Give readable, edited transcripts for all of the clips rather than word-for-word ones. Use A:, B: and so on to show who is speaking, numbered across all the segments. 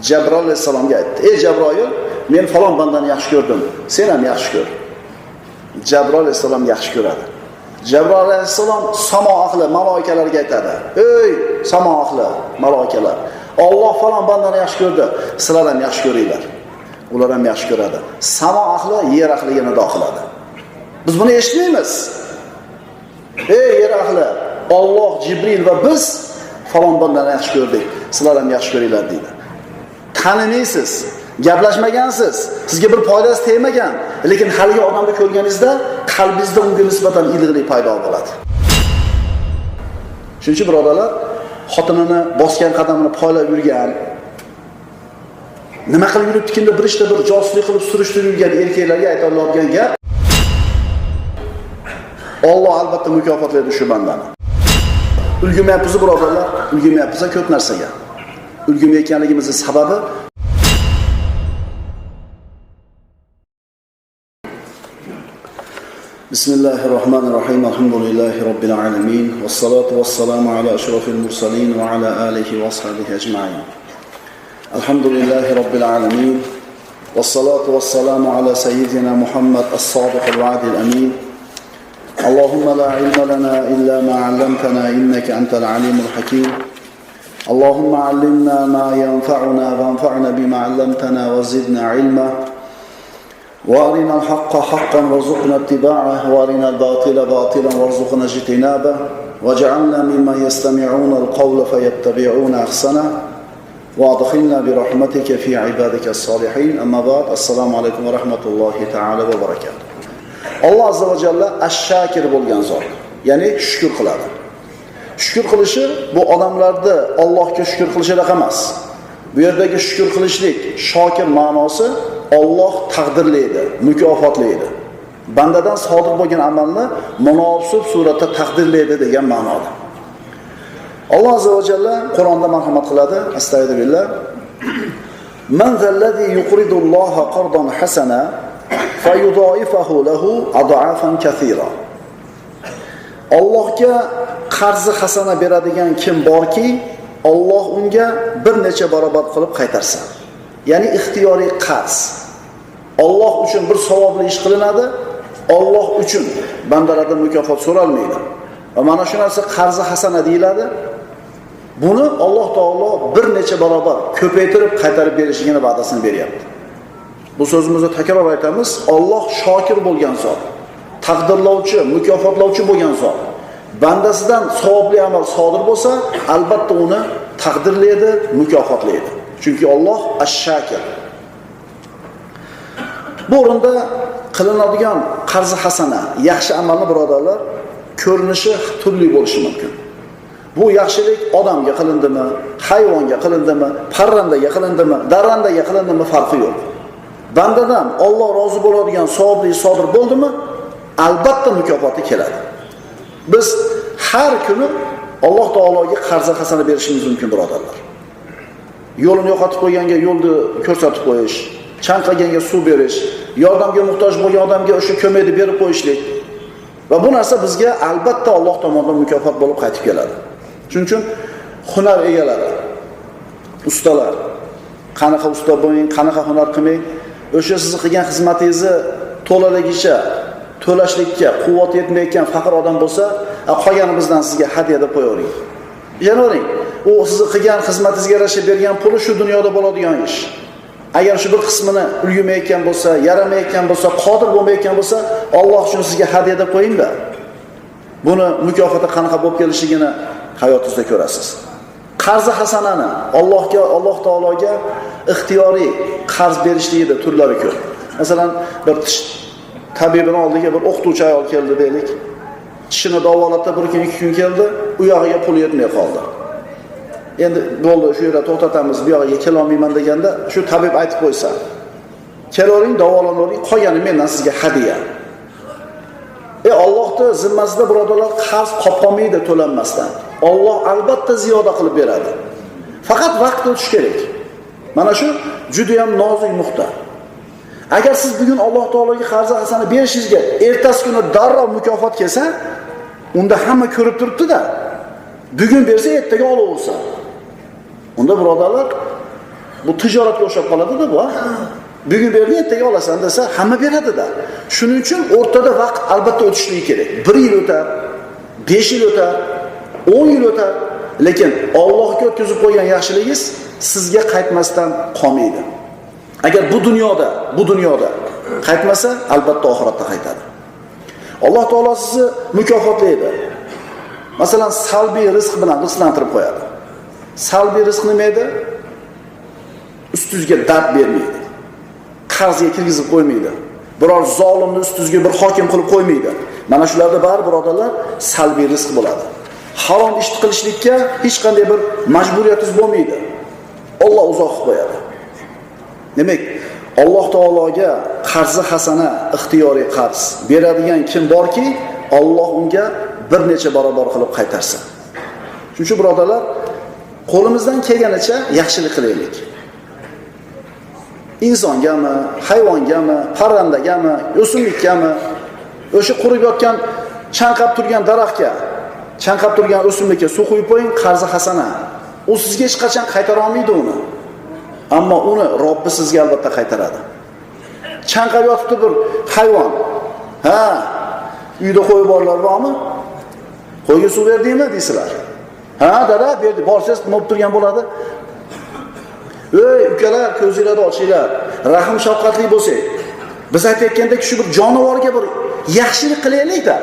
A: Jabroil alayhisalomga aytdi. Ey Jabroil, men falon bandani yaxshi ko'rdim. Sen ham yaxshi ko'r. Jabroil alayhisalom yaxshi ko'radi. Jabroil alayhisalom samo ahli maloikalarga aytadi. Ey samo ahli maloikalar, Alloh falon bandani yaxshi ko'rdi. Sizlar ham yaxshi ko'ringlar. Ular ham yaxshi ko'radi. Samo ahli yer ahliga nido qiladi. Biz buni eshitmaymiz. Ey yer ahli, Alloh, Jibril va biz falon bandani yaxshi ko'rdik. Sizlar ham yaxshi ko'ringlar deydi. Tanimaysiz, gaplashmagansiz, sizga bir foydasi tegmagan, lekin haligi odamni ko'rganingizda qalbingizda unga nisbatan iliqlik paydo bo'ladi. Shuning uchun birodarlar, xotinini bosgan qadamini poylab yurgan, nima qilib yuribdi-kinda bir ishda bir josuslik qilib surishtirib yurgan erkaklarga aytadigan gap, Alloh albatta mukofotlaydi shu bandani. Ulgumayapmiz birodarlar, ulgumayapmiz ko'p narsaga. Ulgumayotganligimizning sababi Bismillahirrahmanirrahim. Alhamdulillahi robbil alamin. Wassalatu wassalamu ala ashrafil mursalin wa ala alihi wa ashabihi ajma'in. Alhamdulillahi robbil alamin. Wassalatu wassalamu ala sayyidina Muhammad as-sadiq al-wa'dil amin. Allahumma la ilma lana illa ma 'allamtana innaka antal alimul hakim. Allahumma 'allimna ma yanfa'una wanfa'na bima 'allamtana wa zidna 'ilma. وارنا الحق حقا وارزقنا اتباعه وارنا الباطل باطلا وارزقنا اجتنابه واجعلنا ممن يستمعون القول فيتبعون احسنه وادخلنا برحمتك في عبادك الصالحين. اما بعد السلام عليكم ورحمه الله تعالى وبركاته. Alloh azza va jalla ash-shakir bo'lgan zot, ya'ni shukr qiladi. Shukr qilishi bu odamlarda Allohga shukr qilishida emas. Bu yerdagi shukr qilishlik, shokir ma'nosi Alloh taqdirlaydi, mukofotlaydi. Bandadan sodir bo'lgan amalni munosib suratda taqdirlaydi degan ma'noda. Alloh azza va jalla Qur'onda marhamat qiladi. Astagfirullah. Man zallazi yuqridulloha qardan hasana fayudaifahu lahu ad'afan kathira. Allohga qarzi hasana beradigan kim borki, Alloh unga bir necha barobar qilib qaytarsa. Ya'ni ixtiyoriy qarz. Alloh uchun bir savobli ish qilinadi, Alloh uchun bandalardan mukofot so'ralmaydi. Va mana shu narsa qarzi hasana deyiladi. Buni Alloh taolo bir necha barobar ko'paytirib qaytarib berishigini va'dasini beryapti. Bu so'zimizni takror aytamiz, Alloh shokir bo'lgan zot, taqdirlovchi, mukofotlovchi bo'lgan zot. Bandasidan savobli amal sodir bo'lsa, albatta uni taqdirlaydi, mukofotlaydi. Chunki Alloh ash-shakir. Bu o'rinda qilinadigan qarzi hasana, yaxshi amalni birodarlar, ko'rinishi turli bo'lishi mumkin. Bu yaxshilik odamga qilindimi, hayvonga qilindimi, parrandaga qilindimi, darrandaga qilindimi farqi yo'q. Bandadan Alloh rozi bo'ladigan savobli sodir bo'ldimi, albatta mukofoti keladi. Biz har kuni Alloh taologa qarzi hasana berishimiz mumkin birodarlar. Yo'lini yo'qotib qo'yganga yo'lni ko'rsatib qo'yish, chanqaganga suv berish, yordamga muhtoj bo'lgan odamga o'sha ko'makni berib qo'yishlik. Va bu narsa bizga albatta Alloh tomonidan mukofot bo'lib qaytib keladi. Shuning uchun hunar egalari, ustalar, qanaqa usta bo'ling, qanaqa hunar qilmang, o'sha siz qilgan xizmatingizni to'laligicha to'lashlikka quvvat yetmayotgan faqir odam bo'lsa, qolganimizdan sizga hadya deb qo'yavering. Ya'ni u sizni qilgan xizmatingizga yarasha bergan puli shu dunyoda bo'ladigan ish. Agar shu bir qismini ulgumayotgan bo'lsa, yaramayotgan bo'lsa, qodir bo'lmayotgan bo'lsa, Alloh uchun sizga hadya deb qo'ying-da. Buni mukofoti qanaqa bo'lib kelishligini hayotingizda ko'rasiz. Qarzi hasanani Alloh taologa ixtiyoriy qarz berishlikda turlari ko'p. Masalan, bir tish tabibini oldiga bir o'qituvchi ayol keldi deylik. Tishini davolatda bir kun, 2 kun keldi, u yog'iga pul yetmay qoldi. Endi bo'ldi, shu yerda to'xtatamiz, bu yog'iga kela olmayman deganda, shu tabib aytib qo'ysa, kelavering, davolanavering, qolgani mendan sizga hadya. Allohning zimmasida birodarlar qarz qopqolmaydi to'lanmasdan. Alloh albatta ziyoda qilib beradi. Faqat vaqt o'tish kerak. Mana shu juda ham nozik nuqta. Agar siz bugun Alloh taologa qarz hasana berishingizga ertasi kuni darrov mukofot kelsa, unda hamma ko'rib turibdi-da. Bugun bersa, ertaga olaversa. Unda birodarlar, Bu tijoratga o'xshab qoladi-da bu. Bugun berdi, ertaga olasan desa, hamma beradi-da. Shuning uchun o'rtada vaqt albatta o'tishligi kerak. 1 yil o'tar, 5 yil o'tar, 10 yil o'tar, lekin Allohga o'tkazib qo'ygan yaxshiligingiz sizga qaytmasdan qolmaydi. Agar bu dunyoda qaytmasa, albatta oxiratda qaytadi. Alloh taolo sizni mukofotlaydi. Masalan, salbiy rizq bilan rizqlantirib qo'yadi. Salbiy rizq nima edi? Ustingizga dard bermaydi. Qarzga kirgizib qo'ymaydi. Biror zolimni ustingizga bir hokim qilib qo'ymaydi. Mana shularda bari birodarlar salbiy rizq bo'ladi. Harom ish qilishlikka hech qanday bir majburiyatingiz bo'lmaydi. Alloh uzoq qilib qo'yadi. Demak, Alloh taologa qarzi hasana, ixtiyoriy qarz beradigan kim borki, Alloh unga bir necha barobar qilib qaytarsin. Shuning uchun birodarlar, qo'limizdan kelganicha yaxshilik qilaylik. Insongami, hayvongami, parrandagami, o'simlikgami, o'sha qurib yotgan, chanqab turgan daraxtga, chanqab turgan o'simlikka suv quyib qo'ying, qarzi hasana. U sizga hech qachon qaytara olmaydi uni. Ammo uni Robbi sizga albatta qaytaradi. Chanqab yotibdi bir hayvon. Ha, uyda qo'y borlar bormi? Qo'yga suv berdingmi deysizlar. Ha, dada berdi. Borsangiz nima bo'lib turgan bo'ladi? Ey ukalar, ko'zinglarni ochinglar. Rahim shafqatli bo'lsak. Biz aytayotgandek shu bir jonivorga bir yaxshilik qilaylik-da.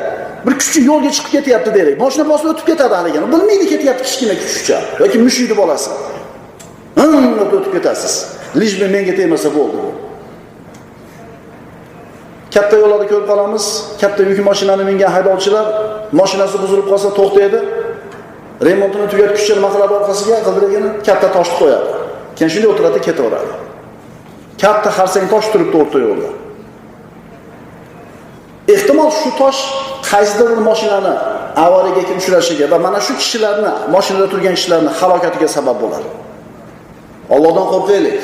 A: Bir kuchli yo'lga chiqib ketyapti deylik. Mashina bosib o'tib ketadi haligan. Bilmaydi ketyapti kichkina kuchcha yoki mushukni bolasi. O'tib ketasiz. Lijmi menga tegmasa bo'ldi. Katta yo'llarda ko'rib qolamiz. Katta yuk mashinani mingan haydovchilar mashinasi buzilib qolsa to'xtaydi. Remontini tugatguncha nima qiladi orqasiga? Qildiragini katta toshni qo'yadi. Keyin shunday o'tiradi, ketaveradi. Katta xarsang tosh turibdi o'rta yo'lda. Ehtimol shu tosh qaysidir bir mashinani avariyaga kelib uchrashiga va mana shu kishilarni, mashinada turgan kishilarni halokatiga sabab bo'ladi. Allohdan qo'rqaylik.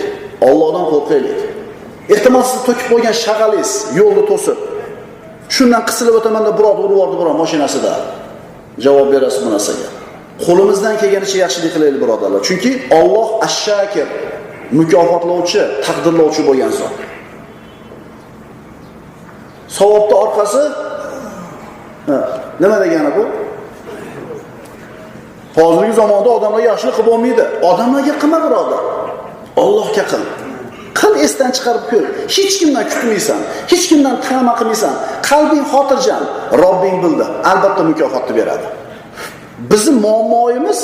A: Allohdan qo'rqaylik. Ehtimol siz to'kib qo'ygan shag'alingiz yo'lni to'sib, shundan qisilib o'taman deb birov urib yubordi birov mashinasida. Javob berasiz bu narsaga. Qo'limizdan kelganicha yaxshilik qilaylik birodarlar. Chunki Alloh ash-shakir, mukofotlovchi, taqdirlovchi bo'lgan zot. Savobda orqasi nima degani bu? Hozirgi zamonda odamlar yaxshilik qilib bo'lmaydi. Odamlarga qilma birodar. Allohga qil. Qil, esdan chiqarib ko'r. Hech kimdan kutmaysan, hech kimdan ta'ma qilmaysan. Qalbing xotirjam, Robbing bildi. Albatta mukofotni beradi. Bizning muammoimiz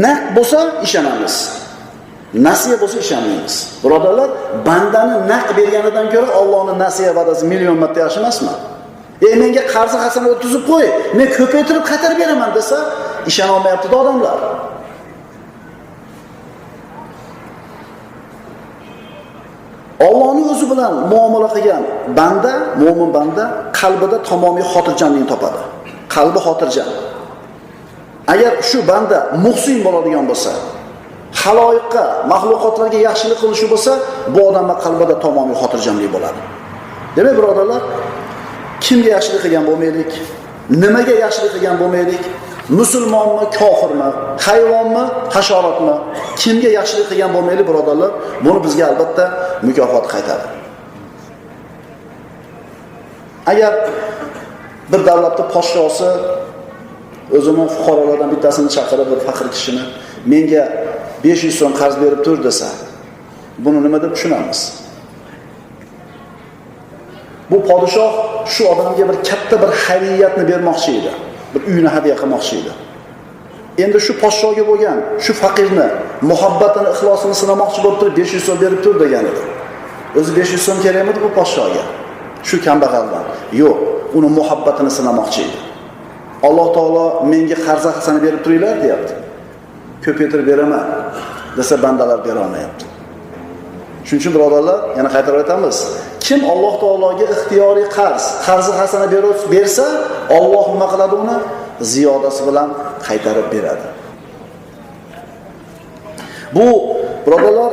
A: naq bo'lsa ishonamiz. Nasiya bo'lsa ishonmaymiz. Birodarlar, bandani naq berganidan ko'ra Allohning nasiya va'dasi million marta yaxshi emasmi? Menga qarzi hasana o'tkazib qo'y, men ko'paytirib qaytarib beraman desa, ishona olmayapti odamlar. Allohning o'zi bilan muomala qilgan banda, mo'min banda qalbida tamomiy xotirjamlik topadi. Qalbi xotirjam. Agar shu banda muhsin bo'ladigan bo'lsa, haloyiqqa, mahluqotlarga yaxshilik qilishi bo'lsa, bu odamning qalbida tamomiy xotirjamlik bo'ladi. Demak, birodarlar, kimga yaxshilik qilgan bo'lmaylik, nimaga yaxshilik qilgan bo'lmaylik, musulmonmi, kofirmi, hayvonmi, hasharotmi, kimga yaxshilik qilgan bo'lmaylik birodarlar, buni bizga albatta mukofot qaytadi. Agar bir davlatning podshosi o'zining fuqarolardan bittasini chaqirib, bir faqir kishini menga 500 so'm qarz berib tur desa, buni nima deb tushunamiz? Bu podshoh shu odamga bir katta bir xayriyatni bermoqchi edi. Bir uyni hadya qilmoqchi edi. Endi shu podshohga bo'lgan, shu faqirni muhabbatini, ixlosini sinamoqchi bo'lib turib 500 so'm berib tur degan edi. O'zi 500 so'm kerakmidi bu podshohga? Shu kambag'aldan. Yo'q, uni muhabbatini sinamoqchi edi. Alloh taolo menga qarz hasana berib turinglar, deyapti. Ko'paytirib beraman desa bandalar bera olmayapti. Shuning uchun birodarlar, yana qaytarib aytamiz. Kim Alloh taologa ixtiyoriy qarzi hasana bersa, Alloh nima qiladi uni? Ziyodasi bilan qaytarib beradi. Bu birodarlar,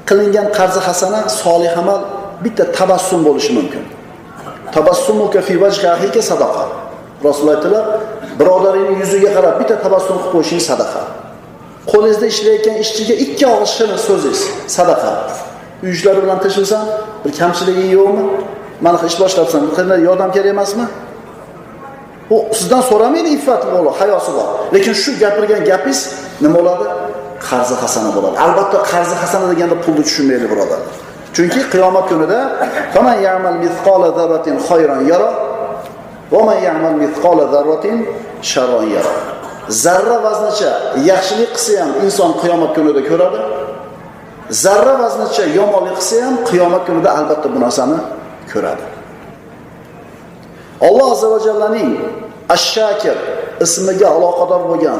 A: qilingan qarzi hasana solih amal bitta tabassum bo'lishi mumkin. Tabassumuka fi wajhi akhika sadaqa. Rasululloh aytdilar, birodaringning yuziga qarab bitta tabassum qilib qo'yishing sadaqa. Qo'lingizda ishlayotgan ishchiga 2 og'iz shirin so'zingiz, sadaqa. Uy ishlari bilan tashilsan, bir kamchiliging yo'qmi? Mana ish boshlabsan, qanday yordam kerak emasmi? U sizdan so'ramaydi, iffat bor, hayosi bor. Lekin shu gapirgan gapingiz nima bo'ladi? Qarzi hasana bo'ladi. Albatta qarzi hasana deganda pulni tushunmaydi, birodarlar. Chunki qiyomat kunida faman ya'mal mithqala zarratin khayran yara va man ya'mal mithqala zarratin sharran yara. Zarra vaznicha yaxshilik qilsa ham inson qiyomat kunida ko'radi. Zarra vaznicha yomonlik qilsa ham qiyomat kunida albatta bu narsani ko'radi. Alloh azza va jallaning Ash-Shakir ismiga aloqador bo'lgan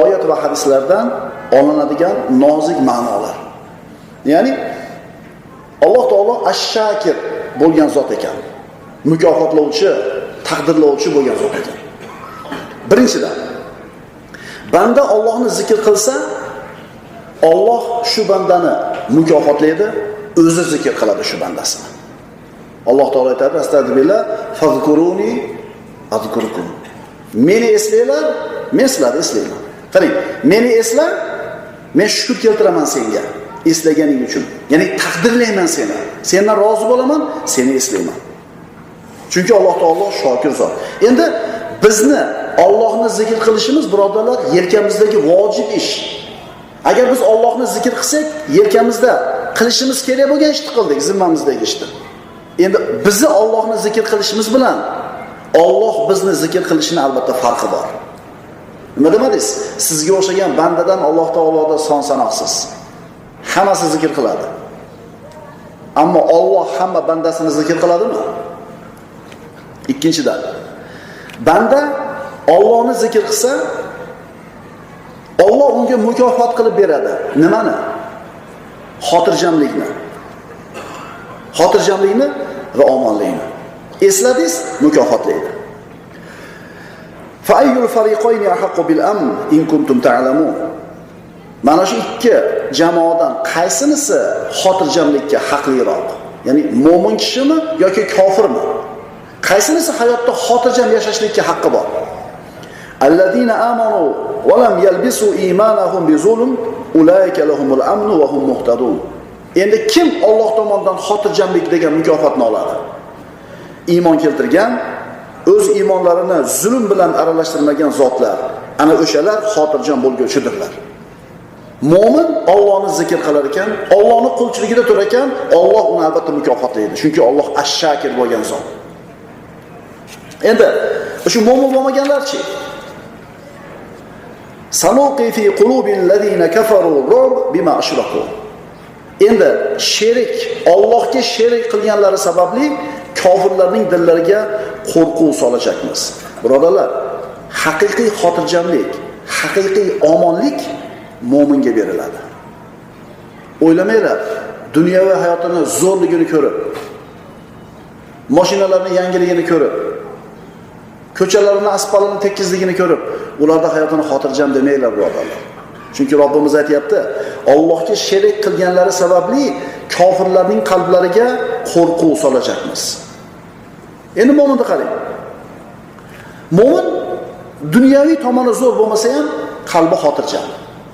A: oyat va hadislardan olinadigan nozik ma'nolar. Ya'ni Alloh taolo Ash-Shakir bo'lgan zot ekan. Mukofotlovchi, taqdirlovchi bo'lgan zot ekan. Birinchidan, banda Allohni zikr qilsa, Alloh shu bandani mukofotlaydi, o'zi zikr qiladi shu bandasini. Alloh taolo aytadi: "Astagfirullah, fazkuruni azkurkum." Meni eslanglar, men sizlarni eslayman. Qarang, meni esla, men shukr keltiraman senga eslaganing uchun. Ya'ni taqdirlayman seni. Sendan rozi bo'laman, seni eslayman. Chunki Alloh taolo shokir zot. Endi bizni Allohni zikr qilishimiz, birodarlar, yelkamizdagi vojib ish. Agar biz Allohni zikr qilsak, yelkamizda qilishimiz kerak bo'lgan ishni qildik, zimmamizdagi ishni. Endi bizni Allohni zikr qilishimiz bilan Alloh bizni zikr qilishini albatta farqi bor. Nima demadingiz? Sizga o'xshagan bandadan Alloh taoloda son sanoqsiz. Hammasi zikr qiladi. Ammo Alloh hamma bandasini zikr qiladimi? Ikkinchidan, banda Allohni zikr qilsa, Alloh unga mukofot qilib beradi. Nimani? Xotirjamlikni. Xotirjamlikni va omonlikni. Esladingiz, mukofotlaydi. Fa ayyul fariqayni ahaqqu bil amn in kuntum ta'lamun. Mana shu ikki jamoadan qaysinisi xotirjamlikka haqliroq? Ya'ni mo'min kishimi yoki kofirmi? Qaysinisi hayotda xotirjam yashashlikka haqqi bor? Allazina amanu va lam yalbisu imanahum bizulm ulaika lahumul amnu va hum muhtadun. Endi kim Alloh tomonidan xotirjamlik degan mukofotni oladi? Iymon keltirgan, o'z iymonlarini zulm bilan aralashtirmagan zotlar, ana o'shalar xotirjam bo'lguvchidirlar. Mo'min Allohni zikr qilar ekan, Allohning qulchiligida turar ekan, Alloh uni albatta mukofotlaydi. Chunki Alloh Ash-Shakir bo'lgan zot. Endi shu mo'min bo'lmaganlarchi? Sanuqi fi qulubil ladina kafaru rub bima ashraku. Endi sherik, Allohga sherik qilganlari sababli kofirlarning dillariga qo'rquv solajakmiz. Birodarlar, haqiqiy xotirjamlik, haqiqiy omonlik mo'minga beriladi. O'ylamanglar, dunyoviy hayotini zo'rligini ko'rib, mashinalarning yangiligini ko'rib, ko'chalarning asfaltini tekizligini ko'rib, ularda hayotini xotirjam demanglar, birodarlar. Chunki Robbimiz aytayapti, Allohga sherik qilganlari sababli kofirlarning qalblariga qo'rquv solajakmiz. Endi mo'minni qarang. Mo'min dunyoviy tomoni zo'r bo'lmasa ham qalbi xotirjam.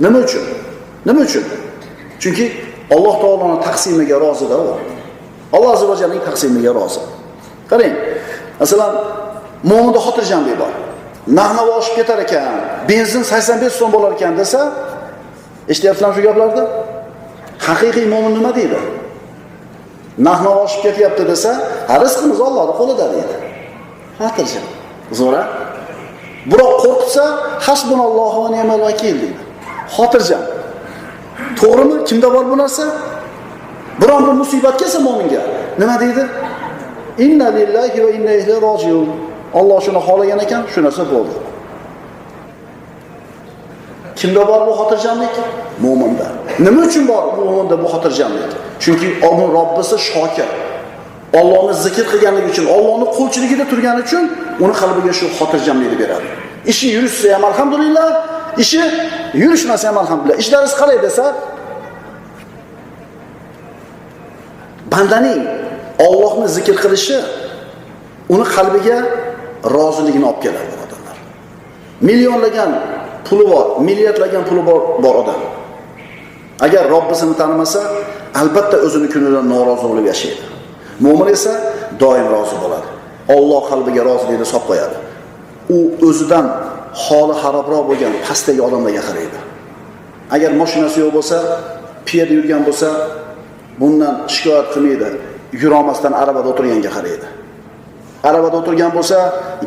A: Nima uchun? Nima uchun? Chunki Alloh taoloning taqsimiga rozi-da u. Alloh azza va jallaning taqsimiga rozi. Qarang, masalan, mo'minda xotirjamlik bor. Narx-navo oshib ketar ekan, benzin 85 so'm bo'lar ekan desa, eshityapsizlar shu gaplarni? Haqiqiy mo'min nima deydi? Narx-navo oshib ketyapti desa, rizqimiz Allohning qo'lida deydi. Xotirjam. Zo'ra. Biroq qo'rqitsa, hasbunallohu va ni'mal vakil deydi. Xotirjam. To'g'rimi? Kimda bor bu narsa? Biron bir musibat kelsa mo'minga nima deydi? Inna lillahi va inna ilayhi rojiun. Alloh shuni xohlagan ekan, shu narsa bo'ldi. Kimda bor bu xotirjamlik? Mo'minda. Nima uchun bor mo'minda bu xotirjamlik? Chunki onun Robbisi shokir. Allohni zikr qilganligi uchun, Allohning qo'lchiligida turgani uchun uni qalbiga shu xotirjamlikni beradi. Ishi yurishsa ham alhamdulillah, ishi yurishmasa ham alhamdulillah. Ishlaringiz qalay desa, bandaning Allohni zikr qilishi uni qalbiga roziligini olib keladi, birodarlar. Millionlagan puli bor, milliardlagan puli bor odam. Agar Robbisini tanimasa, albatta o'zini kunidan norozi bo'lib yashaydi. Mo'min esa doim rozi bo'ladi. Alloh qalbiga rozilikni solib qo'yadi. U o'zidan holi xarobroq bo'lgan pastdagi odamlarga qaraydi. Agar mashinasi yo'q bo'lsa, piyoda yurgan bo'lsa, bundan shikoyat qilmaydi. Yurolmasdan arabada o'tirganga qaraydi. Arabada o'tirgan bo'lsa,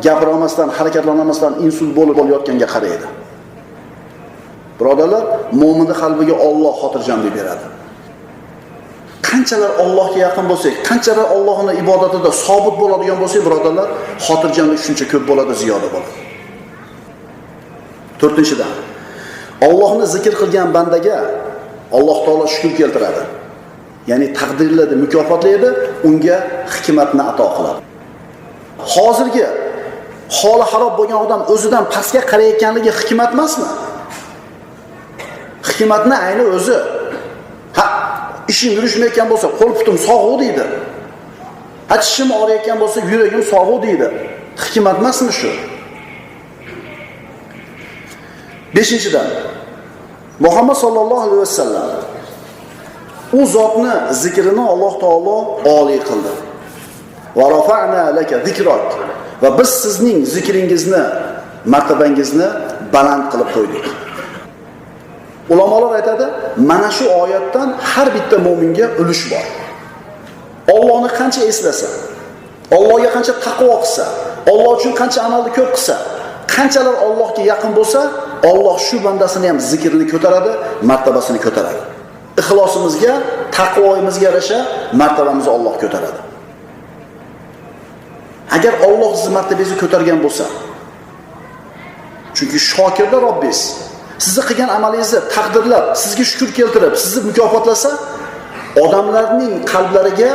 A: gapirolmasdan, harakatlanolmasdan insult bo'lib yotganga qaraydi. Birodarlar, mo'minning qalbiga Alloh xotirjamlik beradi. Qanchalar Allohga yaqin bo'lsak, qanchalar Allohning ibodatida sobit bo'ladigan bo'lsak, birodarlar, xotirjamlik shuncha ko'p bo'ladi, ziyoda bo'ladi. 4-dan, Allohni zikr qilgan bandaga Alloh taolo shukr keltiradi. Ya'ni taqdirladi, mukofotlaydi, unga hikmatni ato qiladi. Hozirgi holi xarob bo'lgan odam o'zidan pastga qarayotganligi hikmat emasmi? Hikmatni ayni o'zi. Ishim yurishmayotgan bo'lsa, qo'l putim sog'u deydi. Tishim og'riyotgan bo'lsa, yuragim sog'u deydi. Hikmat emasmi shu? 5-dan, Muhammad sallallohu alayhi vasallam u zotni zikrini Alloh taolo oliy qildi. Va rafa'na laka zikrak. Va biz sizning zikringizni, martabangizni baland qilib qo'ydik. Ulamolar aytadi, mana shu oyatdan har bitta mu'minga ulush bor. Allohni qancha eslasa, Allohga qancha taqvo qilsa, Alloh uchun qancha amalni ko'p qilsa, qanchalar Allohga yaqin bo'lsa, Alloh shu bandasini ham zikrini ko'taradi, martabasini ko'taradi. Ixlosimizga, taqvoimizga yarasha martabamizni Alloh ko'taradi. Agar Alloh sizni martabangizni ko'targan bo'lsa, chunki shokirda Robbingiz sizni qilgan amalingizni taqdirlab, sizga shukr keltirib, sizni mukofotlasa, odamlarning qalblariga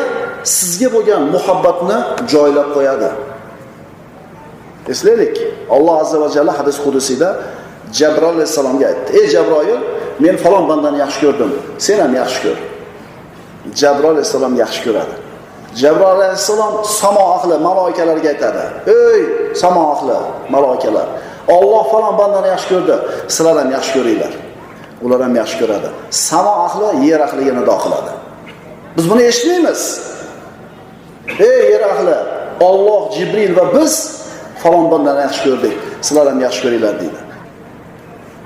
A: sizga bo'lgan muhabbatni joylab qo'yadi. Eslaylik, Alloh azza va jalla hadis qudusida Jabroil alayhisalomga aytdi: "Ey Jabroil, men falon bandani yaxshi ko'rdim, sen ham yaxshi ko'r." Jabroil alayhisalom yaxshi ko'radi. Jabroil alayhisalom samo ahli maloikalarga aytadi: "Ey samo ahli maloikalar, Alloh falon bandani yaxshi ko'rdi, sizlar ham yaxshi ko'ringlar." Ular ham yaxshi ko'radi. Samo ahli yer ahliga nido qiladi. Biz buni eshitmaymiz. Ey yer ahli, Alloh, Jibril va biz falon bandani yaxshi ko'rdik, sizlar ham yaxshi ko'ringlar deydi.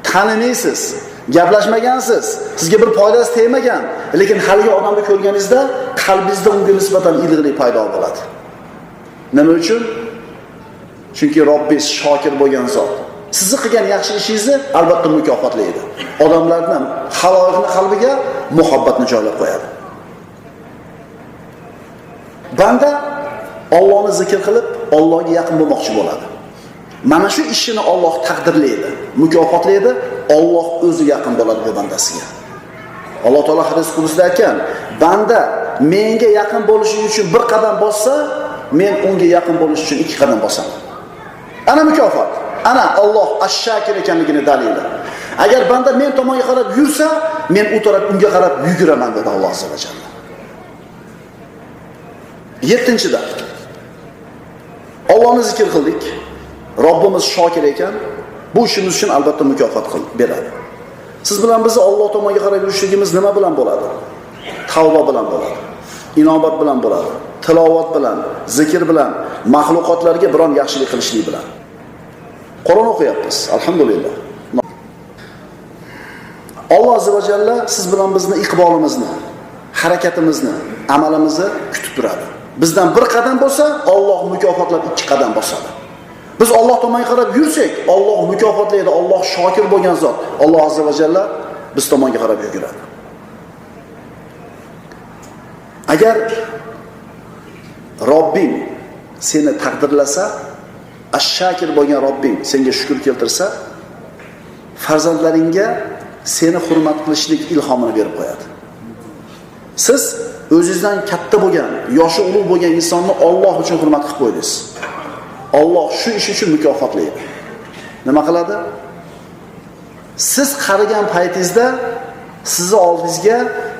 A: Tanimaysiz, gaplashmagansiz, sizga bir foydasi tegmagan, lekin haligi odamni ko'rganingizda qalbingizda unga nisbatan iliqlik paydo bo'ladi. Nima uchun? Chunki Robbingiz shokir bo'lgan zot. Sizni qilgan yaxshi ishingizni albatta mukofotlaydi. Odamlarning, xaloyiqning qalbiga muhabbatni joylab qo'yadi. Banda Allohni zikr qilib, Allohga yaqin bo'lmoqchi bo'ladi. Mana shu ishini Alloh taqdirlaydi, mukofotlaydi, Alloh o'zi yaqin bo'ladi bu bandasiga. Alloh taolo hadis qudusida aytgan: "Banda menga yaqin bo'lish uchun bir qadam bossa, men unga yaqin bo'lish uchun 2 qadam bosaman." Ana mukofot. Ana Alloh ash-shakir ekanligini dalili. Agar banda men tomonga qarab yursa, men u taraf unga qarab yuguraman dedi Alloh azza va jalla. 7-dan Allohni zikr qildik. Robbimiz shokir ekan, bu ishimiz uchun albatta mukofot beradi. Siz bilan bizni Alloh tomonga qarab yurishligimiz nima bilan bo'ladi? Tavba bilan bo'ladi. Inobat bilan bo'ladi. Tilovat bilan, zikr bilan, mahluqotlarga biron yaxshilik qilishlik bilan. Qur'on o'qiyapmiz, alhamdulillah. Alloh azza va jalla siz bilan bizni iqbolimizni, harakatimizni, amalimizni kutib turadi. Bizdan bir qadam bo'lsa, Alloh mukofotlab 2 qadam bosadi. Biz Alloh tomonga qarab yursak, Alloh mukofotlaydi. Alloh shokir bo'lgan zot. Alloh azza va jalla biz tomonga qarab yuradi. Agar Robbing seni taqdirlasa, ash-shakir bo'lgan Robbing senga shukr keltirsa, farzandlaringga seni hurmat qilishlik ilhomini berib qo'yadi. Siz o'zingizdan katta bo'lgan, yoshi ulug' bo'lgan insonni Alloh uchun hurmat qilib qo'ydingiz. Alloh shu ish uchun mukofotlaydi. Nima qiladi? Siz qarigan paytingizda sizni oldingizga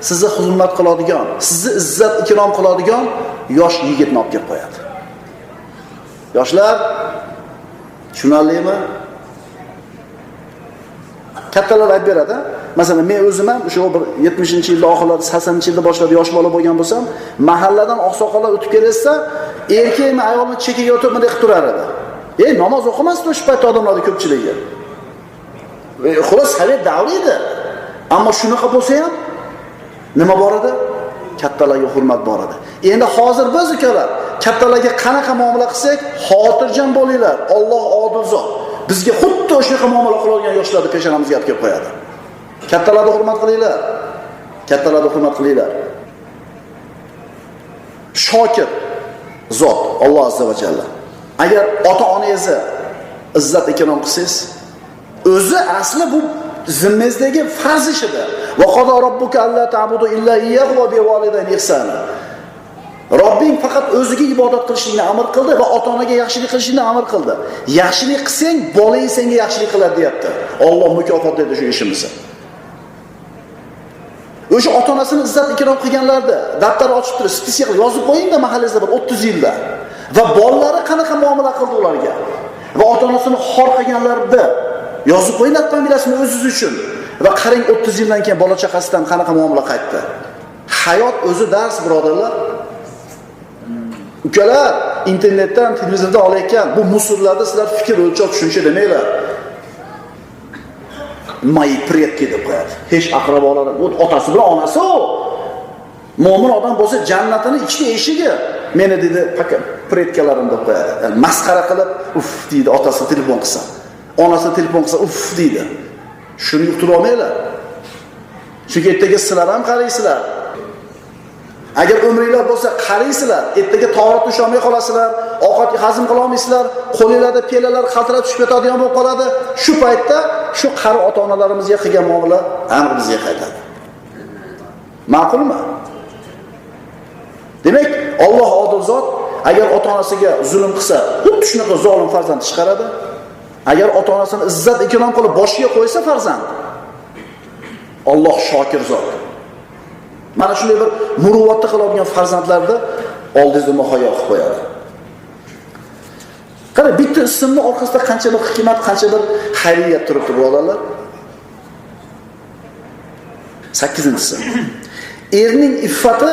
A: sizni xizmat qiladigan, sizni izzat ikrom qiladigan yosh yigitni olib kelib qo'yadi. Yoshlar, tushunarlimi? kattalar aytib beradi. Masalan, men o'zim ham o'sha bir 70-yilda oxirlari, 80-yilda boshlarda yosh bola bo'lgan bo'lsam, mahalladan oqsoqollar o'tib kelsa, erkakmi ayolni chekiga o'tib bunday qilib turar edi. Namoz o'qimasdi o'sha paytda odamlarning ko'pchiligi. Xolos sovet davri edi. Ammo shunaqa bo'lsa ham nima bor edi? Kattalarga hurmat bor edi. Endi hozir biz ukalar kattalarga qanaqa muomala qilsak, xotirjam bo'linglar. Alloh odil zot. Bizga xuddi o'shaqa muomala qiladigan yoshlarni peshonamizga olib kelib qo'yadi. Kattalarga hurmat qilinglar. Kattalarga hurmat qilinglar. Shokir zot Alloh azza va jalla. Agar ota-onangizni izzat ikrom qilsangiz, o'zi asli bu zimmangizdagi farz ishida. Va qada robbuka alla ta'budu illa iyyahu va bi validayni ihsana. Robbing faqat o'ziga ibodat qilishingni amr qildi va ota-onaga yaxshilik qilishingni amr qildi. Yaxshilik qilsang, bolang senga yaxshilik qiladi, deyapti. Alloh mukofotlaydi shu ishimizni. O'sha ota-onasini izzat ikrom qilganlarda daftar ochib turib, spisiya qilib yozib qo'yingda mahallangizda bir 30 yilda. Va bolalari qanaqa muomala qildi ularga. Va ota-onasini xor qilganlarda yozib qo'yinglar familiyasini o'zingiz uchun. Va qarang 30 yildan keyin bola chaqasidan qanaqa muomala qaytdi. Hayot o'zi dars, birodarlar. Ukalar, internetdan, televizordan olayotgan bu musullarda sizlar fikr o'lchab tushuncha demanglar. Moyi predki deb qo'yadi. Hech aqrabolari, bu otasi bilan onasi u. Mo'min odam bo'lsa jannatining ikkita eshigi. Meni dedi predkalarim deb qo'yadi. Yani masxara qilib, uf deydi otasi telefon qilsa. Onasi telefon qilsa, uf deydi. Shuni yuqtira olmaylar. Chunki ertaga sizlar ham qaraysizlar. Agar umringlar bo'lsa qaraysizlar, ertaga to'g'ri tusha olmay qolasizlar, ovqat hazm qila olmaysizlar, qo'lingizda pelalar qaltirab tushib ketadigan bo'lib qoladi. Shu paytda shu qari ota-onalarimizga qilgan muomala ham bizga qaytadi. Ma'qulmi? Demak, Alloh odil zot, agar ota-onasiga zulm qilsa, xuddi shunaqa zolim farzand chiqaradi. Agar ota-onasini izzat ikrom qilib boshiga qo'ysa farzand, Alloh shokir zot. Mana shunday bir muruvvatni qiladigan farzandlarni oldingizda muhayyo qilib qo'yadi. Qara, bitta ismning orqasida qancha bir hikmat, qancha bir xayriyat turibdi, birodarlar. 8-inchisi. Erning iffati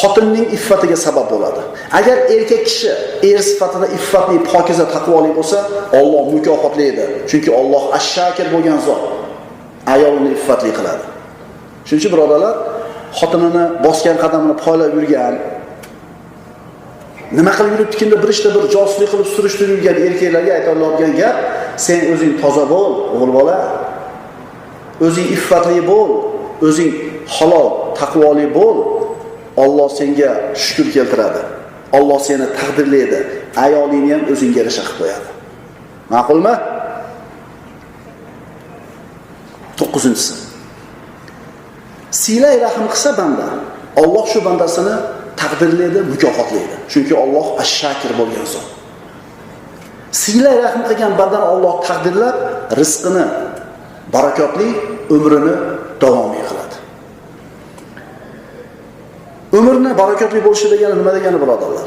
A: xotinning iffatiga sabab bo'ladi. Agar erkak kishi er sifatida iffatli, pokiza, taqvoli bo'lsa, Alloh mukofotlaydi. Chunki Alloh ash-shakir bo'lgan zot. Ayolini iffatli qiladi. Shuning uchun birodarlar, xotinini bosgan qadamini poylab yurgan, nima qilib yuribdi deb bir ishda bir josuslik qilib surishtirib yurgan erkaklarga aytoladigan gap, sen o'zing toza bo'l, o'g'il bola. O'zing iffatli bo'l, o'zing halol, taqvoli bo'l. Alloh senga shukr keltiradi. Alloh seni taqdirlaydi. Ayolingni ham o'zingga yarasha qilib qo'yadi. Ma'qulmi? 9-inchisi. Silay rahim qilsa banda, Alloh shu bandasini taqdirlaydi, mukofotlaydi. Chunki Alloh ash-shakir bo'lgan zot. Silay rahim qilgan bandani Alloh taqdirlab, rizqini barakotli, umrini davomiy qiladi. Umrni barakotli bo'lishi degani nima degani, birodarlar?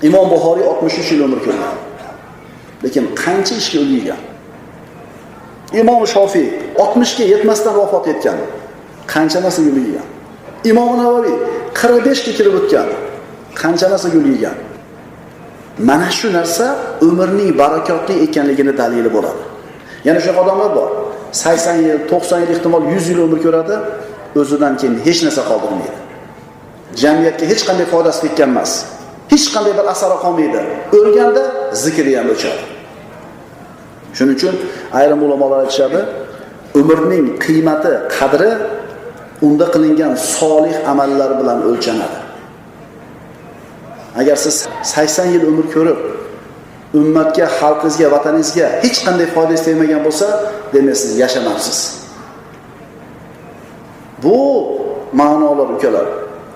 A: Imom Buxoriy 63 yil umr ko'rgan. Lekin qancha ishga ulg'aygan. Imom Shofiy 60 ga yetmasdan vafot etgan. Qancha narsa yo'ligan. Imom Navoiy 45 ga kirib o'tgan. Qancha narsa yo'ligan. Mana shu narsa umrning barakotli ekanligini dalili bo'ladi. Yana shu odamlar bor. 80 yil, 90 yil, ehtimol 100 yil umr ko'radi, o'zidan keyin hech narsa qoldirmaydi. Jamiyatga hech qanday foydasi tekkan emas. Hech qanday bir asari qolmaydi. O'lganda zikri ham o'chadi. Shuning uchun ayrim ulamolar aytishadi, umrning qiymati, qadri unda qilingan solih amallar bilan o'lchanadi. Agar siz 80 yil umr ko'rib, ummatga, xalqingizga, vataningizga hech qanday foyda tegmagan bo'lsa, demak siz yashamabsiz. Bu ma'nolar ukalar,